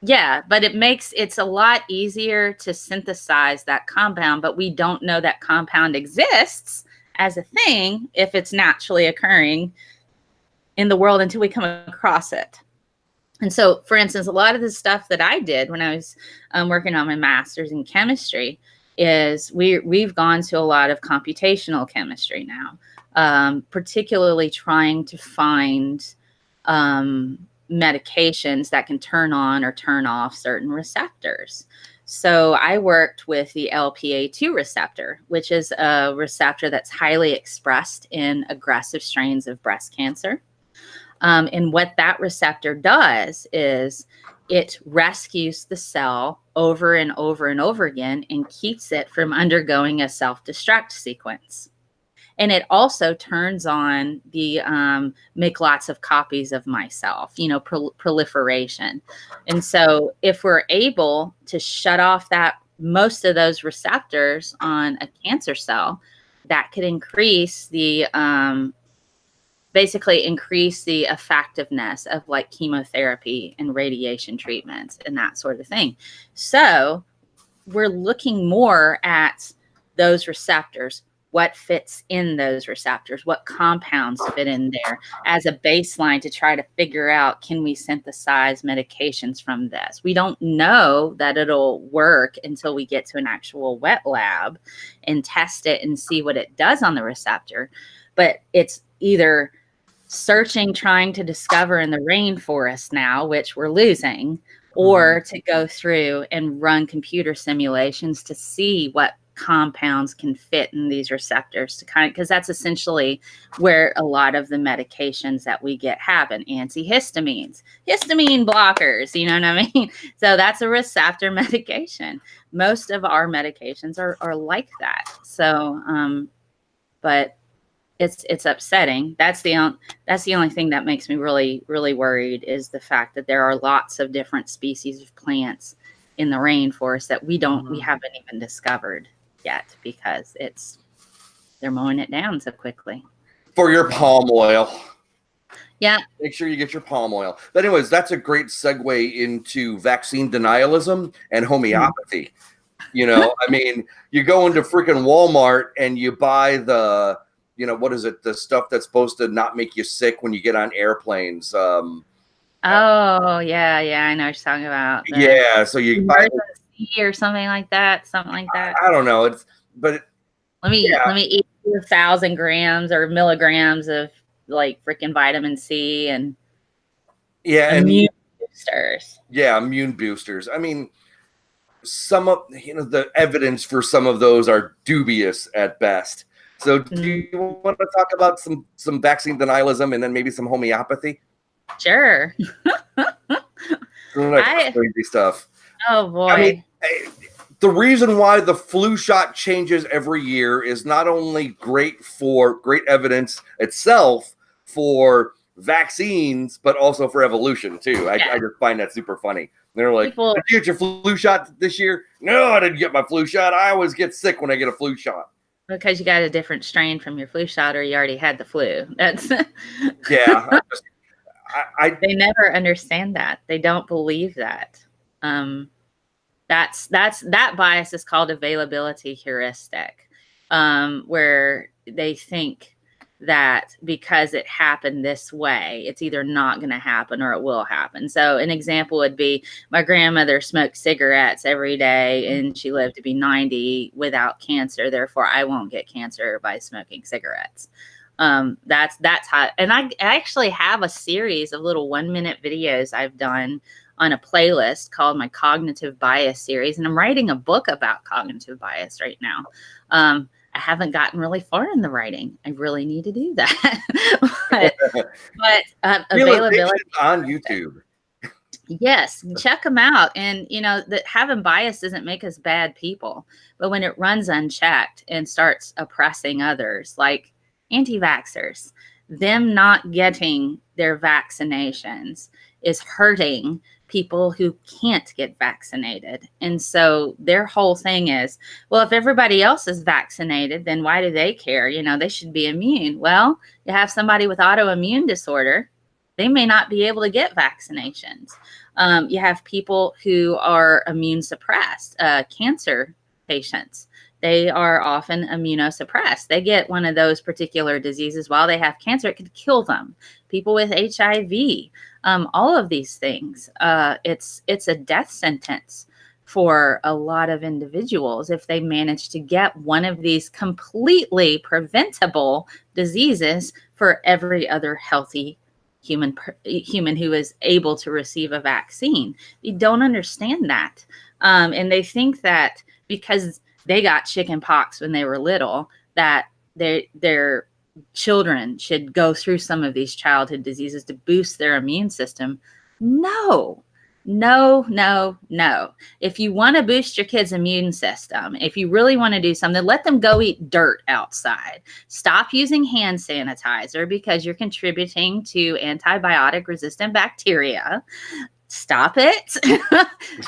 yeah, but it's a lot easier to synthesize that compound, but we don't know that compound exists as a thing if it's naturally occurring in the world until we come across it. And so, for instance, a lot of the stuff that I did when I was working on my master's in chemistry is we've gone to a lot of computational chemistry now, particularly trying to find medications that can turn on or turn off certain receptors. So I worked with the LPA2 receptor, which is a receptor that's highly expressed in aggressive strains of breast cancer. And what that receptor does is it rescues the cell over and over and over again and keeps it from undergoing a self-destruct sequence. And it also turns on the make lots of copies of myself, proliferation. And so if we're able to shut off most of those receptors on a cancer cell, that could increase the basically increase the effectiveness of like chemotherapy and radiation treatments and that sort of thing. So we're looking more at those receptors, what fits in those receptors, what compounds fit in there as a baseline to try to figure out, can we synthesize medications from this? We don't know that it'll work until we get to an actual wet lab and test it and see what it does on the receptor. But it's either trying to discover in the rainforest now, which we're losing, or to go through and run computer simulations to see what compounds can fit in these receptors because that's essentially where a lot of the medications that we get happen. Antihistamines, histamine blockers, you know what I mean? So that's a receptor medication. Most of our medications are like that. So, but it's upsetting. That's the only thing that makes me really, really worried is the fact that there are lots of different species of plants in the rainforest that we haven't even discovered yet because they're mowing it down so quickly. For your palm oil. Yeah. Make sure you get your palm oil. But anyways, that's a great segue into vaccine denialism and homeopathy. I mean, you go into freaking Walmart and you buy the, what is it? The stuff that's supposed to not make you sick when you get on airplanes. Oh, yeah. I know what you're talking about. Yeah. So you buy or something like that. I don't know. let me eat 1,000 grams or milligrams of like freaking vitamin C and Yeah, immune boosters. Yeah, immune boosters. I mean, some of the evidence for some of those are dubious at best. So, do you want to talk about some vaccine denialism and then maybe some homeopathy? Sure. Crazy stuff. Oh boy. I mean, the reason why the flu shot changes every year is not only great evidence itself for vaccines, but also for evolution too. I just find that super funny. They're like, "Did you get your flu shot this year?" No, I didn't get my flu shot. I always get sick when I get a flu shot. Because you got a different strain from your flu shot, or you already had the flu. That's yeah. They never understand that. They don't believe that. That bias is called availability heuristic, where they think that because it happened this way, it's either not going to happen or it will happen. So an example would be my grandmother smoked cigarettes every day and she lived to be 90 without cancer. Therefore, I won't get cancer by smoking cigarettes. That's how, and I actually have a series of little 1-minute videos I've done on a playlist called my Cognitive Bias series. And I'm writing a book about cognitive bias right now. I haven't gotten really far in the writing. I really need to do that. but availability on YouTube. Yes, check them out. And that having bias doesn't make us bad people, but when it runs unchecked and starts oppressing others, like anti-vaxxers, them not getting their vaccinations is hurting people who can't get vaccinated. And so their whole thing is, well, if everybody else is vaccinated, then why do they care? They should be immune. Well, you have somebody with autoimmune disorder, they may not be able to get vaccinations. You have people who are immune suppressed, cancer patients. They are often immunosuppressed. They get one of those particular diseases while they have cancer, it could kill them. People with HIV, all of these things, it's a death sentence for a lot of individuals if they manage to get one of these completely preventable diseases for every other healthy human who is able to receive a vaccine. You don't understand that. And they think that because they got chicken pox when they were little, that their children should go through some of these childhood diseases to boost their immune system. No. If you want to boost your kid's immune system, if you really want to do something, let them go eat dirt outside. Stop using hand sanitizer because you're contributing to antibiotic resistant bacteria. Stop it.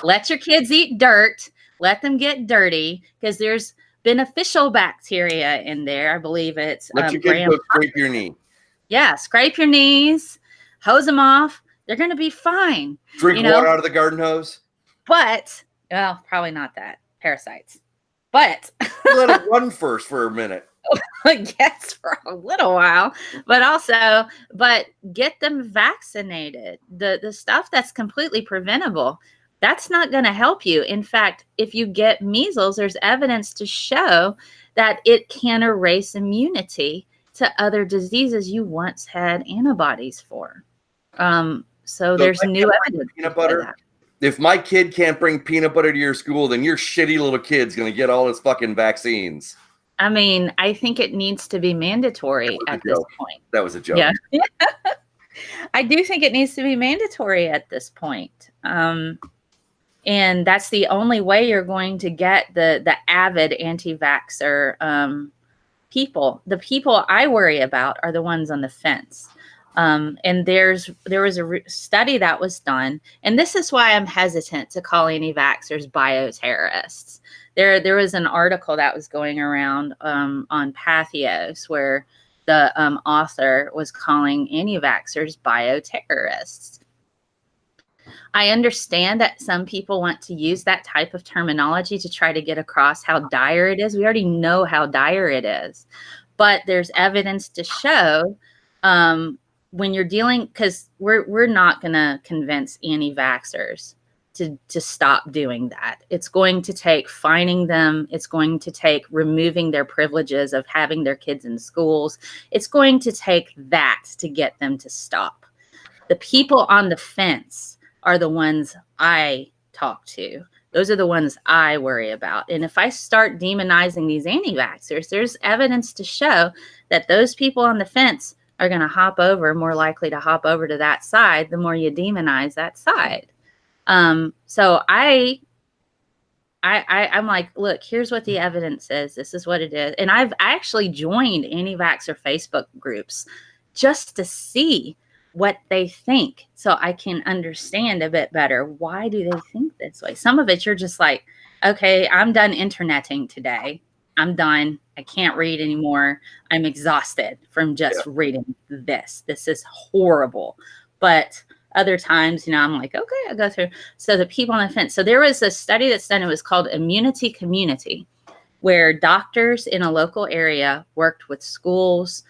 Let your kids eat dirt. Let them get dirty because there's beneficial bacteria in there. I believe it's let your kids go scrape your knee. Yeah, scrape your knees, hose them off. They're going to be fine. Drink water out of the garden hose. But, well, probably not that. Parasites. But let it run first for a minute. Yes, for a little while. But get them vaccinated. The stuff that's completely preventable, that's not going to help you. In fact, if you get measles, there's evidence to show that it can erase immunity to other diseases you once had antibodies for. So there's new evidence. Peanut butter. If my kid can't bring peanut butter to your school, then your shitty little kid's going to get all his fucking vaccines. I mean, I think it needs to be mandatory at this point. That was a joke. Yeah. I do think it needs to be mandatory at this point. And that's the only way you're going to get the avid anti-vaxxer people. The people I worry about are the ones on the fence. And there was a study that was done, and this is why I'm hesitant to call anti-vaxxers bioterrorists. There was an article that was going around on Pathos where the author was calling anti-vaxxers bioterrorists. I understand that some people want to use that type of terminology to try to get across how dire it is. We already know how dire it is, but there's evidence to show when you're dealing, because we're not going to convince anti-vaxxers to stop doing that. It's going to take fining them. It's going to take removing their privileges of having their kids in schools. It's going to take that to get them to stop. The people on the fence are the ones I talk to. Those are the ones I worry about. And if I start demonizing these anti-vaxxers, there's evidence to show that those people on the fence are going to more likely to hop over to that side the more you demonize that side. So I'm like, look, here's what the evidence is. This is what it is. And I actually joined anti-vaxxer Facebook groups just to see what they think, so I can understand a bit better. Why do they think this way? Some of it you're just like, okay, I'm done interneting today. I'm done. I can't read anymore. I'm exhausted from just reading this. This is horrible. But other times, I'm like, okay, I'll go through. So the people on the fence. So there was a study that's done. It was called Immunity Community, where doctors in a local area worked with schools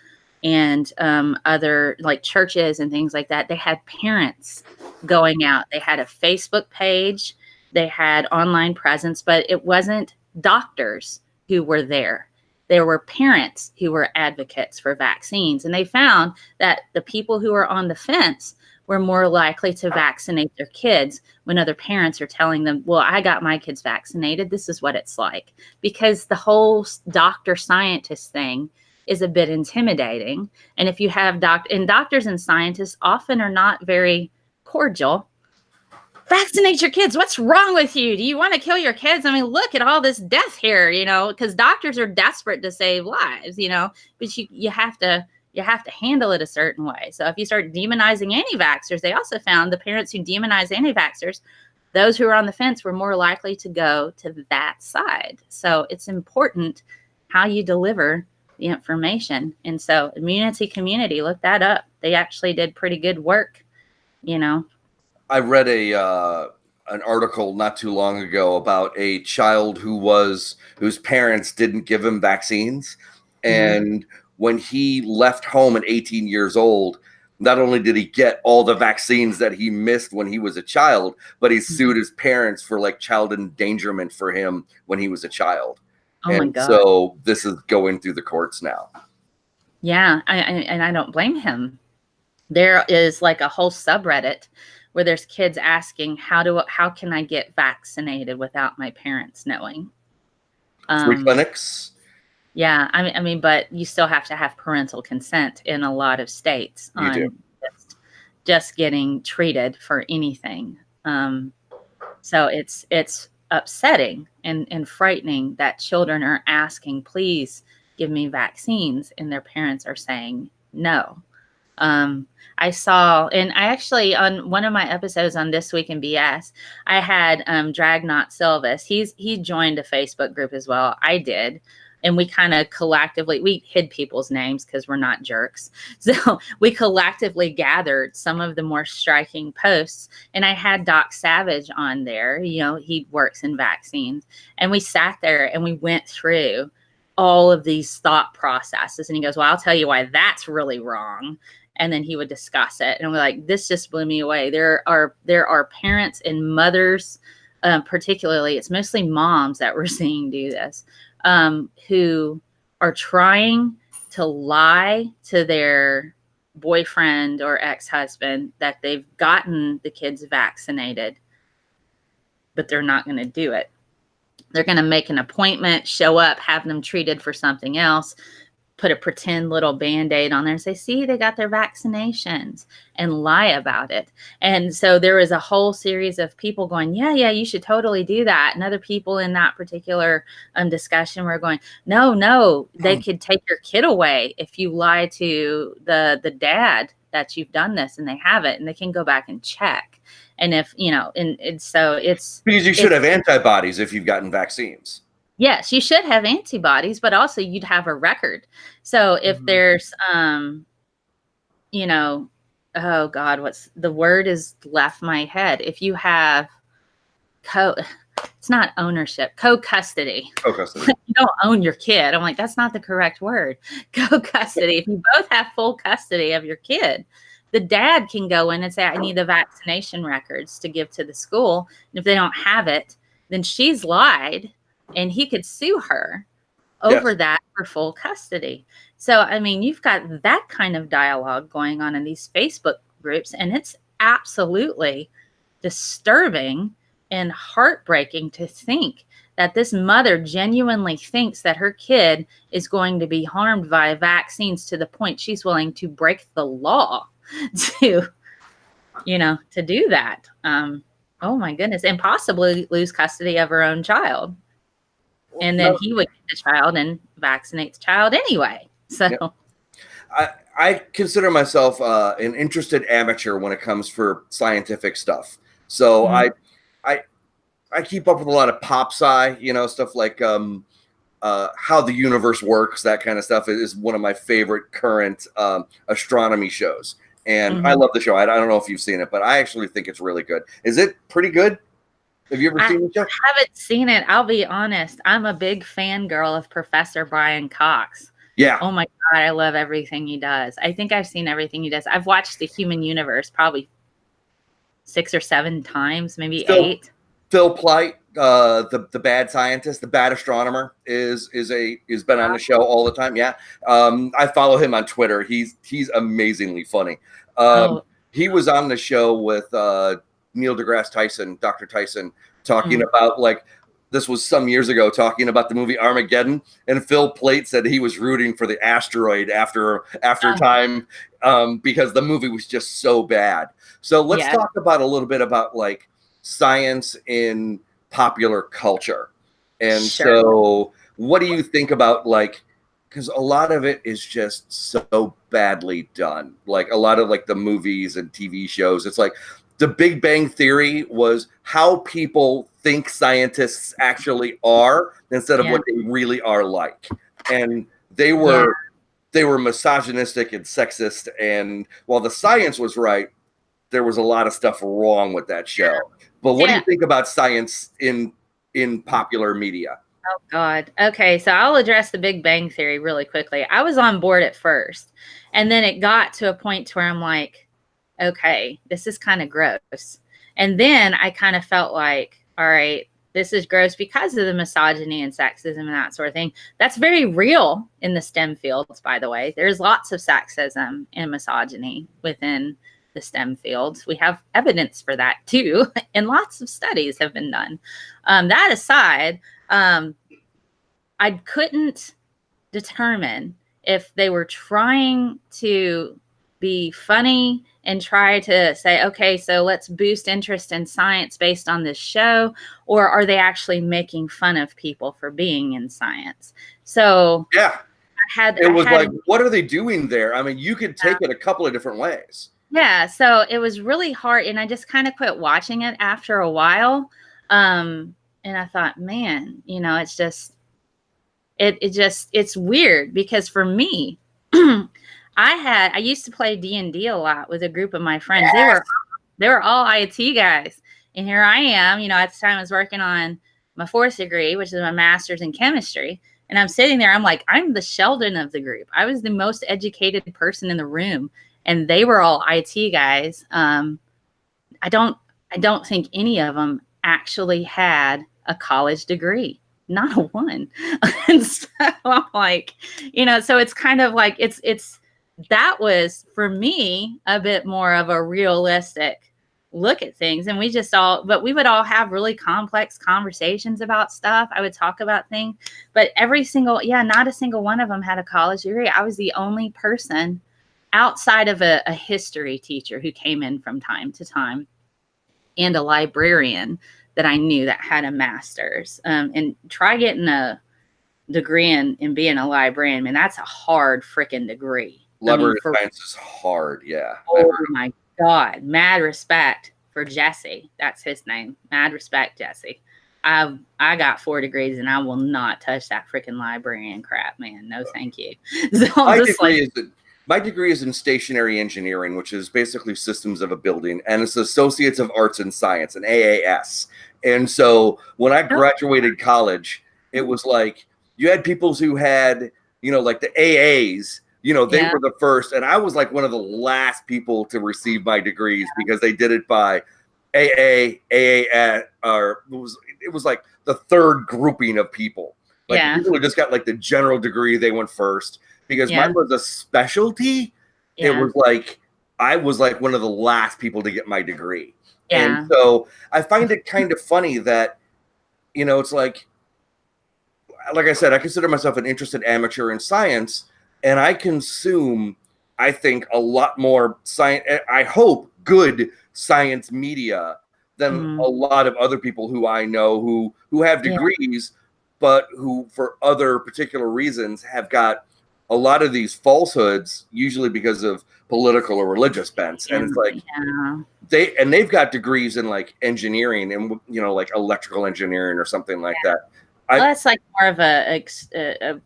and other like churches and things like that. They had parents going out. They had a Facebook page. They had online presence, but it wasn't doctors who were there. There were parents who were advocates for vaccines. And they found that the people who were on the fence were more likely to vaccinate their kids when other parents are telling them, well, I got my kids vaccinated. This is what it's like. Because the whole doctor scientist thing is a bit intimidating. And if you have doctors and scientists often are not very cordial. Vaccinate your kids. What's wrong with you? Do you want to kill your kids? I mean, look at all this death here, because doctors are desperate to save lives, but you have to handle it a certain way. So if you start demonizing anti-vaxxers, they also found the parents who demonize anti-vaxxers, those who are on the fence were more likely to go to that side. So it's important how you deliver the information. And so Immunity Community, look that up. They actually did pretty good work, I read an article not too long ago about a child whose parents didn't give him vaccines. And when he left home at 18 years old, not only did he get all the vaccines that he missed when he was a child, but he sued his parents for like child endangerment for him when he was a child. Oh my God. So this is going through the courts now. Yeah. I don't blame him. There is like a whole subreddit where there's kids asking, how can I get vaccinated without my parents knowing? Free clinics. Yeah. I mean, but you still have to have parental consent in a lot of states on just getting treated for anything. So it's upsetting and frightening that children are asking, please give me vaccines, and their parents are saying no. I saw, and I actually, on one of my episodes on This Week in BS, I had Dragnot Silvis. He joined a Facebook group as well. I did. And we kind of collectively, we hid people's names because we're not jerks. So we collectively gathered some of the more striking posts. And I had Doc Savage on there. He works in vaccines. And we sat there and we went through all of these thought processes. And he goes, well, I'll tell you why that's really wrong. And then he would discuss it. And we're like, this just blew me away. There are parents and mothers, particularly, it's mostly moms that we're seeing do this, who are trying to lie to their boyfriend or ex-husband that they've gotten the kids vaccinated, but they're not going to do it. They're going to make an appointment, show up, have them treated for something else, put a pretend little Band-Aid on there and say, see, they got their vaccinations, and lie about it. And so there was a whole series of people going, yeah, you should totally do that. And other people in that particular discussion were going, no, they could take your kid away if you lie to the dad that you've done this, and they have it, and they can go back and check. And if, and so it's... Because you should have antibodies if you've gotten vaccines. Yes, you should have antibodies, but also you'd have a record. So if there's, oh God, what's the word is left my head. If you have it's not ownership, co-custody. Co-custody. You don't own your kid. I'm like, that's not the correct word. Co-custody. If you both have full custody of your kid, the dad can go in and say, I need the vaccination records to give to the school. And if they don't have it, then she's lied, and he could sue her over that for full custody. So, I mean, you've got that kind of dialogue going on in these Facebook groups, and it's absolutely disturbing and heartbreaking to think that this mother genuinely thinks that her kid is going to be harmed by vaccines to the point she's willing to break the law to, to do that. Oh my goodness. And possibly lose custody of her own child. And then he would get the child and vaccinate the child anyway. So I consider myself an interested amateur when it comes for scientific stuff. So I keep up with a lot of pop sci, stuff like how the universe works. That kind of stuff is one of my favorite current astronomy shows. And I love the show. I don't know if you've seen it, but I actually think it's really good. Is it pretty good? Have you ever seen it? I haven't seen it. I'll be honest. I'm a big fangirl of Professor Brian Cox. Yeah. Oh my God, I love everything he does. I think I've seen everything he does. I've watched The Human Universe probably 6 or 7 times, maybe 8. Phil Plait, the bad scientist, the bad astronomer, is been on the show all the time. Yeah. I follow him on Twitter. He's amazingly funny. He was on the show with Neil deGrasse Tyson, Dr. Tyson, talking about, like, this was some years ago, talking about the movie Armageddon, and Phil Plait said he was rooting for the asteroid after time because the movie was just so bad. So let's talk about a little bit about, like, science in popular culture. And so what do you think about, like, because a lot of it is just so badly done, like a lot of, like, the movies and TV shows. It's like the Big Bang Theory was how people think scientists actually are instead of what they really are like. And they were misogynistic and sexist. And while the science was right, there was a lot of stuff wrong with that show. But what do you think about science in popular media? Oh, God. Okay, so I'll address the Big Bang Theory really quickly. I was on board at first, and then it got to a point where I'm like, okay, this is kind of gross. And then I kind of felt like, all right, this is gross because of the misogyny and sexism and that sort of thing. That's very real in the STEM fields, by the way. There's lots of sexism and misogyny within the STEM fields. We have evidence for that too, and lots of studies have been done. That aside, I couldn't determine if they were trying to be funny and try to say, okay, so let's boost interest in science based on this show, or are they actually making fun of people for being in science? So what are they doing there? I mean, you could take it a couple of different ways. Yeah, so it was really hard, and I just kind of quit watching it after a while. And I thought, man, it's just, it's weird because for me, I used to play D&D a lot with a group of my friends. They were all IT guys. And here I am, at the time I was working on my 4th degree, which is my master's in chemistry. And I'm sitting there, I'm like, I'm the Sheldon of the group. I was the most educated person in the room. And they were all IT guys. I don't think any of them actually had a college degree. Not a one. And so I'm like, so it's kind of like, that was for me a bit more of a realistic look at things. And we would all have really complex conversations about stuff. I would talk about things, but not a single one of them had a college degree. I was the only person outside of a history teacher who came in from time to time and a librarian that I knew that had a master's. And try getting a degree in being a librarian. I mean, that's a hard freaking degree. Library science is hard, yeah. Oh my God. Mad respect for Jesse. That's his name. Mad respect, Jesse. I got 4 degrees and I will not touch that freaking librarian crap, man. No, thank you. So my degree is in stationary engineering, which is basically systems of a building, and it's Associates of Arts and Science, an AAS. And so when I graduated college, it was like you had people who had, like the AAs, You know, they Yeah. were the first, and I was like one of the last people to receive my degrees because they did it by AA, or it was like the third grouping of people. Like Yeah. people who just got like the general degree, they went first because Yeah. mine was a specialty. It Yeah. was like I was like one of the last people to get my degree. And Yeah. so I find it kind of funny that, you know, it's like I said, I consider myself an interested amateur in science, and I consume, I think, a lot more science. I hope good science media than a Mm. lot of other people who I know who have Yeah. degrees, but who, for other particular reasons, have got a lot of these falsehoods, usually because of political or religious bents. And it's like Yeah. they've got degrees in like engineering and, you know, like electrical engineering or something like that. Well, that's like more of a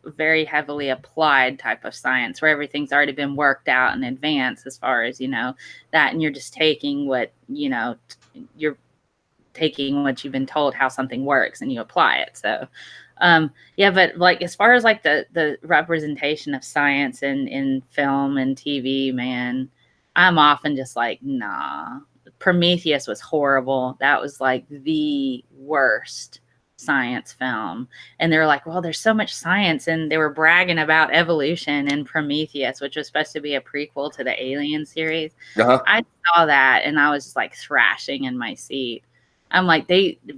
very heavily applied type of science where everything's already been worked out in advance as far as, you know, that, and you're just taking what, you know, you're taking what you've been told how something works and you apply it. So, yeah, but like as far as like the representation of science in film and TV, man, I'm often just like, nah. Prometheus was horrible. That was like the worst science film. And they were like, well, there's so much science, and they were bragging about evolution in Prometheus, which was supposed to be a prequel to the Alien series. Uh-huh. I saw that and I was just like thrashing in my seat. I'm like,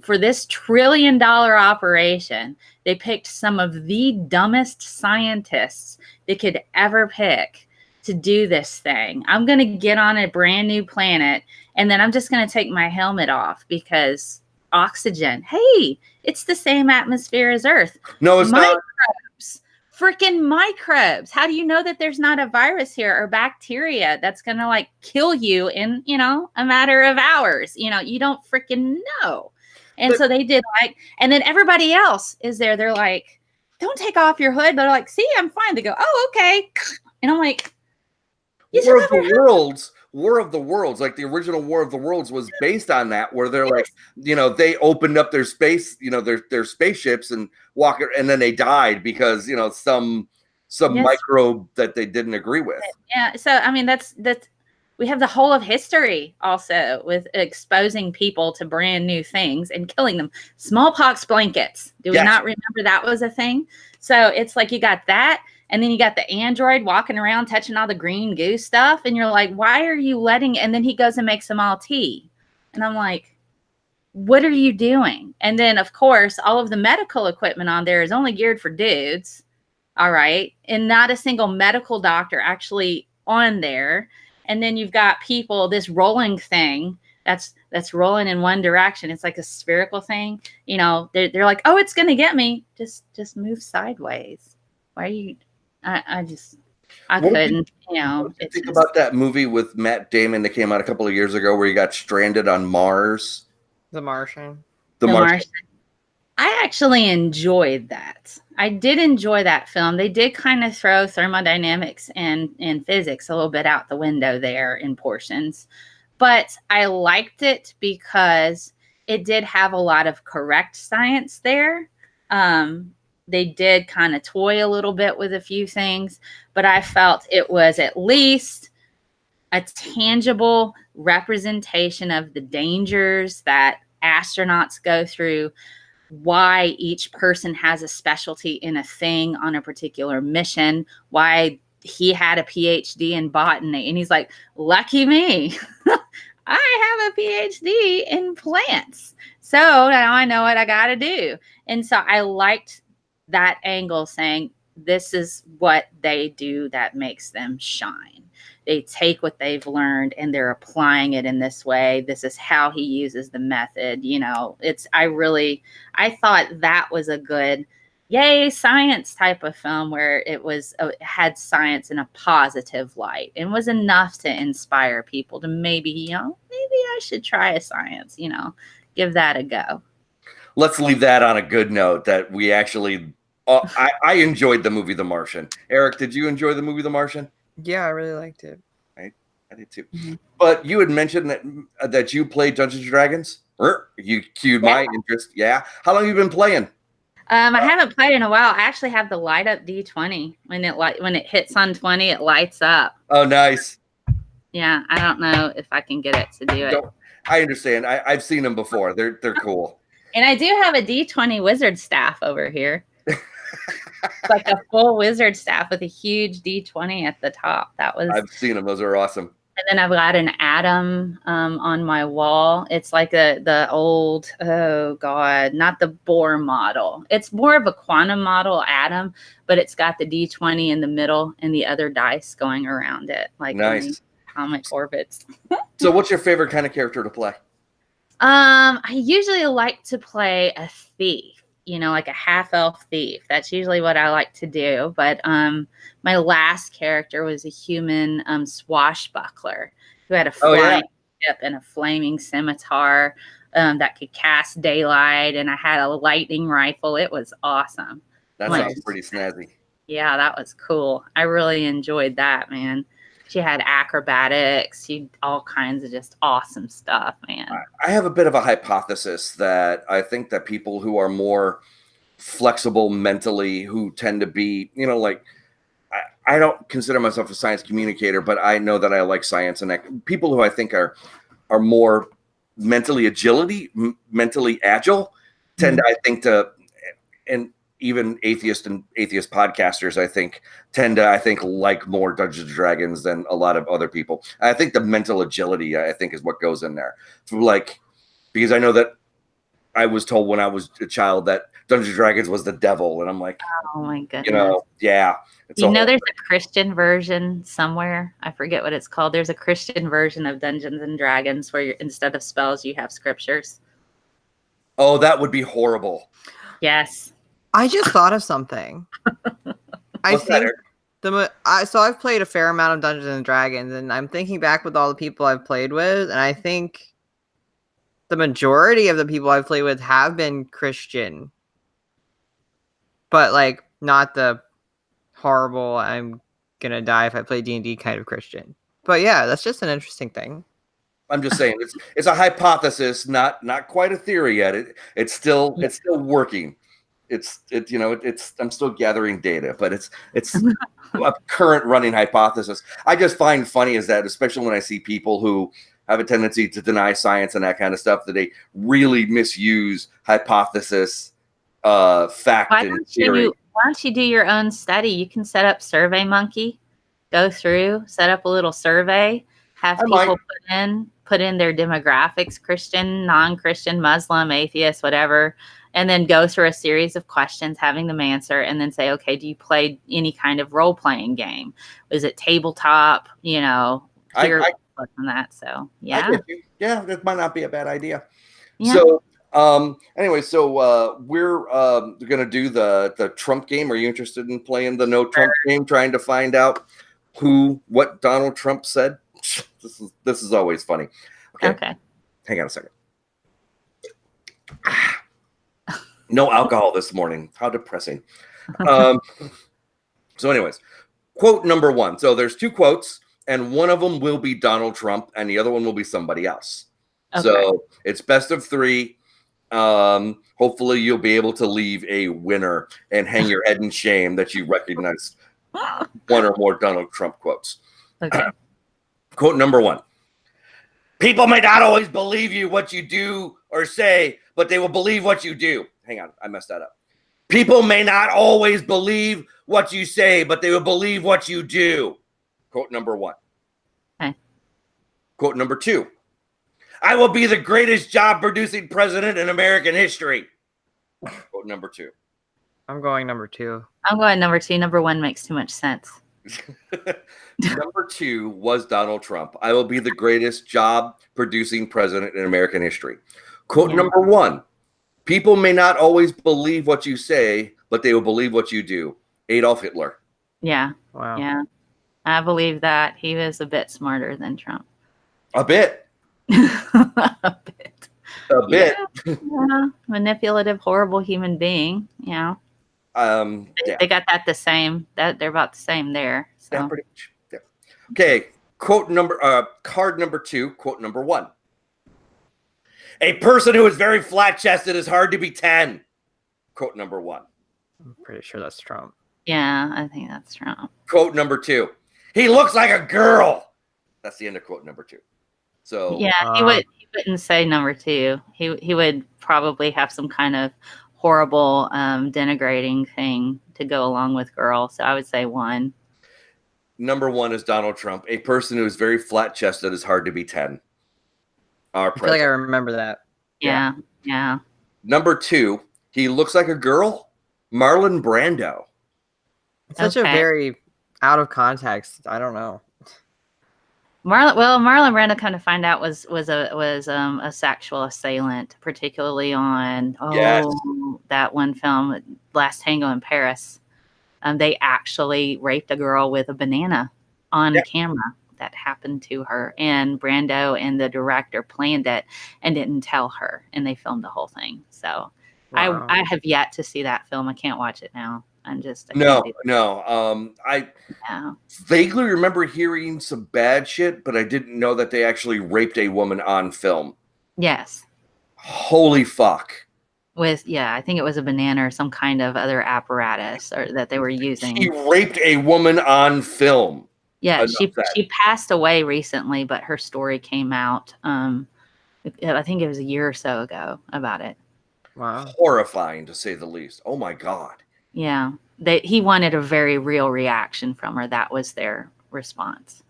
for this $1 trillion operation, they picked some of the dumbest scientists they could ever pick to do this thing. I'm going to get on a brand new planet, and then I'm just going to take my helmet off because oxygen. Hey, it's the same atmosphere as Earth. No, it's not. Freaking microbes. How do you know that there's not a virus here or bacteria that's going to like kill you in, you know, a matter of hours? You know, you don't freaking know. And so they did like, and then everybody else is there. They're like, don't take off your hood. But they're like, see, I'm fine. They go, oh, okay. And I'm like, War of the Worlds, like the original War of the Worlds was based on that, where they're like, you know, they opened up their space, you know, their spaceships and and then they died because, you know, some microbe that they didn't agree with. Yeah. So I mean, that's we have the whole of history also with exposing people to brand new things and killing them. Smallpox blankets. Do we not remember that was a thing? So it's like you got that. And then you got the android walking around touching all the green goo stuff. And you're like, why are you letting? And then he goes and makes them all tea. And I'm like, what are you doing? And then, of course, all of the medical equipment on there is only geared for dudes. All right. And not a single medical doctor actually on there. And then you've got people, this rolling thing that's rolling in one direction. It's like a spherical thing. You know, they're like, oh, it's going to get me. Just move sideways. Why are you? I couldn't, you know. What do you think about that movie with Matt Damon that came out a couple of years ago where he got stranded on Mars? The Martian. The Martian. I actually enjoyed that. I did enjoy that film. They did kind of throw thermodynamics and physics a little bit out the window there in portions. But I liked it because it did have a lot of correct science there. They did kind of toy a little bit with a few things, but I felt it was at least a tangible representation of the dangers that astronauts go through, why each person has a specialty in a thing on a particular mission, why he had a PhD in botany. And he's like, lucky me. I have a PhD in plants. So now I know what I got to do. And so I liked that angle, saying this is what they do that makes them shine. They take what they've learned and they're applying it in this way. This is how he uses the method. You know, I thought that was a good, yay, science type of film where it had science in a positive light and was enough to inspire people to maybe, you know, maybe I should try a science, you know, give that a go. Let's leave that on a good note that we actually, I enjoyed the movie The Martian. Eric, did you enjoy the movie The Martian? Yeah, I really liked it. I did too. Mm-hmm. But you had mentioned that you played Dungeons and Dragons. You cued my interest. Yeah. How long have you been playing? I haven't played in a while. I actually have the light up D20. When it hits on 20, it lights up. Oh, nice. Yeah, I don't know if I can get it to do it. I understand. I've seen them before. They're cool. And I do have a D20 wizard staff over here. It's like a full wizard staff with a huge D20 at the top. I've seen them. Those are awesome. And then I've got an atom on my wall. It's like the old, oh God, not the Bohr model. It's more of a quantum model atom, but it's got the D20 in the middle and the other dice going around it, like nice atomic orbits. So what's your favorite kind of character to play? I usually like to play a thief. Like a half-elf thief. That's usually what I like to do. But my last character was a human swashbuckler who had a flying ship and a flaming scimitar that could cast daylight, and I had a lightning rifle. It was awesome. That sounds pretty snazzy. Yeah, that was cool. I really enjoyed that, man. She had acrobatics, all kinds of just awesome stuff, man. I have a bit of a hypothesis that I think that people who are more flexible mentally, who tend to be, like, I don't consider myself a science communicator, but I know that I like science, and people who I think are more mentally agile tend, I think, to, and even atheist podcasters, I think, tend to, like more Dungeons and Dragons than a lot of other people. I think the mental agility, I think, is what goes in there. Because I know that I was told when I was a child that Dungeons and Dragons was the devil, and I'm like, oh my goodness, yeah. There's a Christian version somewhere. I forget what it's called. There's a Christian version of Dungeons and Dragons where instead of spells, you have scriptures. Oh, that would be horrible. Yes. I just thought of something. I've played a fair amount of Dungeons and Dragons, and I'm thinking back with all the people I've played with, and I think the majority of the people I've played with have been Christian, but not the horrible I'm gonna die if I play D&D kind of Christian. But yeah, that's just an interesting thing. I'm just saying it's a hypothesis, not quite a theory yet. It's still working. I'm still gathering data, but it's a current running hypothesis. I just find funny is that, especially when I see people who have a tendency to deny science and that kind of stuff, that they really misuse hypothesis, fact, and theory. Why don't you do your own study? You can set up SurveyMonkey, go through, set up a little survey, have people put in their demographics, Christian, non-Christian, Muslim, atheist, whatever, and then go through a series of questions, having them answer, and then say, okay, do you play any kind of role-playing game? Is it tabletop? From that. So yeah, that might not be a bad idea. Yeah. So anyway, we're gonna do the Trump game. Are you interested in playing the No Trump game, trying to find out what Donald Trump said? This is always funny. Okay. Hang on a second. No alcohol this morning. How depressing. So anyways, quote number 1. So there's 2 quotes, and one of them will be Donald Trump and the other one will be somebody else. Okay. So it's best of 3. Hopefully you'll be able to leave a winner and hang your head in shame that you recognize one or more Donald Trump quotes. Okay. Quote number 1. People may not always believe you what you do or say, but they will believe what you do. Hang on, I messed that up. People may not always believe what you say, but they will believe what you do. Quote number 1. Okay. Quote number 2. I will be the greatest job-producing president in American history. Quote number 2. I'm going number 2. I'm going number 2. Number 1 makes too much sense. Number 2 was Donald Trump. I will be the greatest job-producing president in American history. Quote number 1. People may not always believe what you say, but they will believe what you do. Adolf Hitler. Yeah. Wow. Yeah. I believe that he was a bit smarter than Trump. A bit. A bit. A bit. Yeah. Manipulative, horrible human being. Yeah. They got that the same. That they're about the same there. So. Yeah, pretty much. Yeah. Okay. Card number 2. Quote number 1. A person who is very flat-chested is hard to be 10. Quote number 1. I'm pretty sure that's Trump. Yeah, I think that's Trump. Quote number 2. He looks like a girl. That's the end of quote number 2. So Yeah, he wouldn't say number 2. He would probably have some kind of horrible denigrating thing to go along with girl. So I would say 1. number 1 is Donald Trump, a person who is very flat chested, is hard to be 10. Our I feel like I president. remember that. Yeah. Number 2, he looks like a girl. Marlon Brando. It's such a Okay. very out of context. I don't know. Marlon Brando, kind of find out, was a sexual assailant, particularly on Yes. that one film, Last Tango in Paris. They actually raped a girl with a banana on camera. That happened to her, and Brando and the director planned it and didn't tell her, and they filmed the whole thing. So Wow. I have yet to see that film. I can't watch it now. I can't No. do I it now. vaguely remember hearing some bad shit, but I didn't know that they actually raped a woman on film. Yes. Holy fuck. I think it was a banana or some kind of other apparatus or that they were using. He raped a woman on film. Yeah, Enough she said. she passed away recently, but her story came out. I think it was a year or so ago about it. Wow. Horrifying, to say the least. Oh my God. Yeah, he wanted a very real reaction from her. That was their response.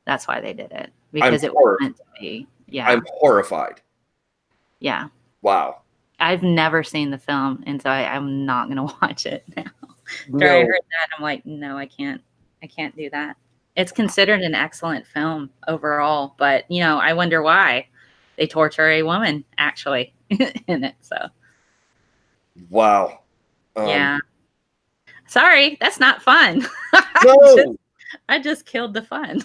That's why they did it, because it was meant to be. Yeah, I'm horrified. yeah. Wow. I've never seen the film, and so I'm not gonna watch it now. After No. I heard that, I'm like, no, I can't do that. It's considered an excellent film overall, but I wonder why they torture a woman actually in it. So Wow. yeah, sorry, that's not fun. No. I just killed the fun.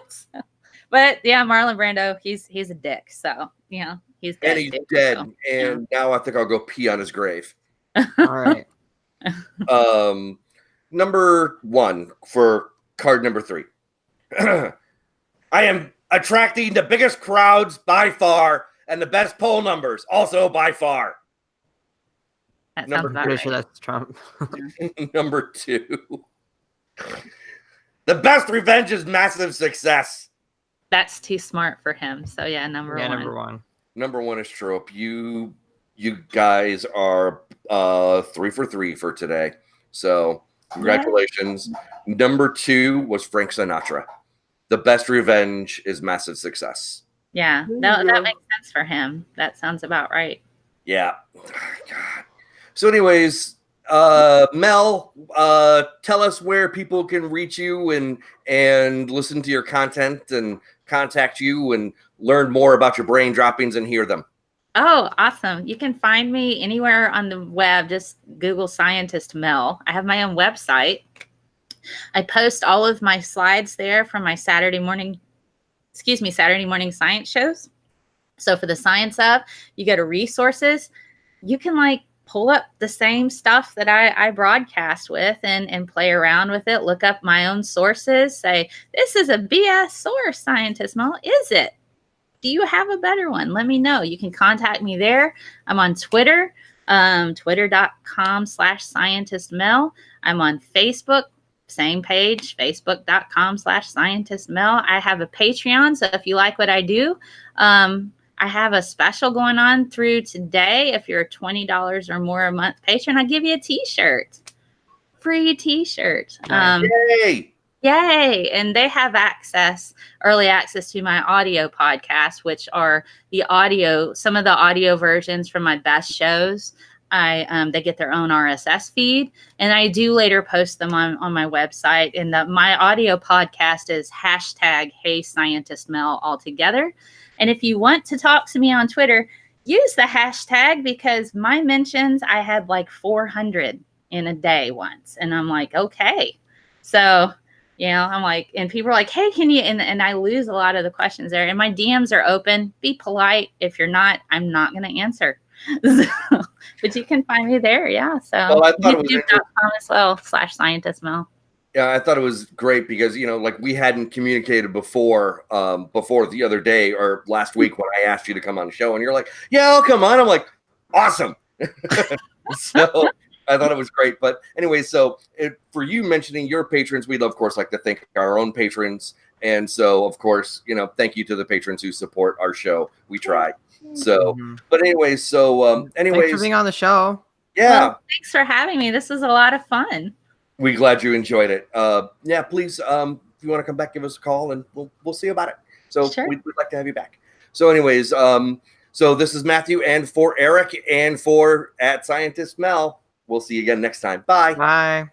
So, but yeah, Marlon Brando, he's a dick. So he's dead. And he's too, dead. so, And now I think I'll go pee on his grave. All right. Number 1 for card number 3. I am attracting the biggest crowds by far and the best poll numbers also by far. that Number sounds about Pretty right. sure that's Trump. Number 2. The best revenge is massive success. That's too smart for him. So yeah, number Yeah, one. number 1. Number 1 is Trope. You guys are 3 for 3 for today. So congratulations. Number 2 was Frank Sinatra. The best revenge is massive success. Yeah, that makes sense for him. That sounds about right. Yeah. God. So anyways, Mel, tell us where people can reach you and listen to your content and contact you and learn more about your brain droppings and hear them. Oh, awesome. You can find me anywhere on the web. Just Google Scientist Mel. I have my own website. I post all of my slides there from my Saturday morning science shows. So for the Science Up, you go to resources. You can pull up the same stuff that I broadcast with and play around with it. Look up my own sources. Say, this is a BS source, Scientist Mel. Is it? Do you have a better one? Let me know. You can contact me there. I'm on Twitter, twitter.com/scientistmel. I'm on Facebook, same page, facebook.com/scientistmel. I have a Patreon, so if you like what I do, I have a special going on through today. If you're a $20 or more a month patron, I give you a t-shirt. Free t-shirt. Yay! Yay. And they have early access to my audio podcast, which are some of the audio versions from my best shows. They get their own RSS feed, and I do later post them on my website. And my audio podcast is #HeyScientistMel all together. And if you want to talk to me on Twitter, use the hashtag, because my mentions, I had 400 in a day once. And I'm like, okay. So, I'm like, and people are like, hey, can you, and I lose a lot of the questions there. And my DMs are open. Be polite. If you're not, I'm not going to answer. So, but you can find me there. Yeah. So Well, I thought it was youtube.com as well /scientistmel. Yeah, I thought it was great because, we hadn't communicated before the other day or last week when I asked you to come on the show, and you're like, yeah, I'll come on. I'm like, awesome. So I thought it was great. But anyway, so for you mentioning your patrons, we'd of course like to thank our own patrons. And so, of course, thank you to the patrons who support our show. We try. So, but anyways, Thanks for being on the show. Yeah. Well, thanks for having me. This was a lot of fun. We're glad you enjoyed it. Yeah, please, if you want to come back, give us a call and we'll see about it. So Sure. we'd like to have you back. So anyways, so this is Matthew, and for Eric and for @Scientist Mel, we'll see you again next time. Bye. Bye.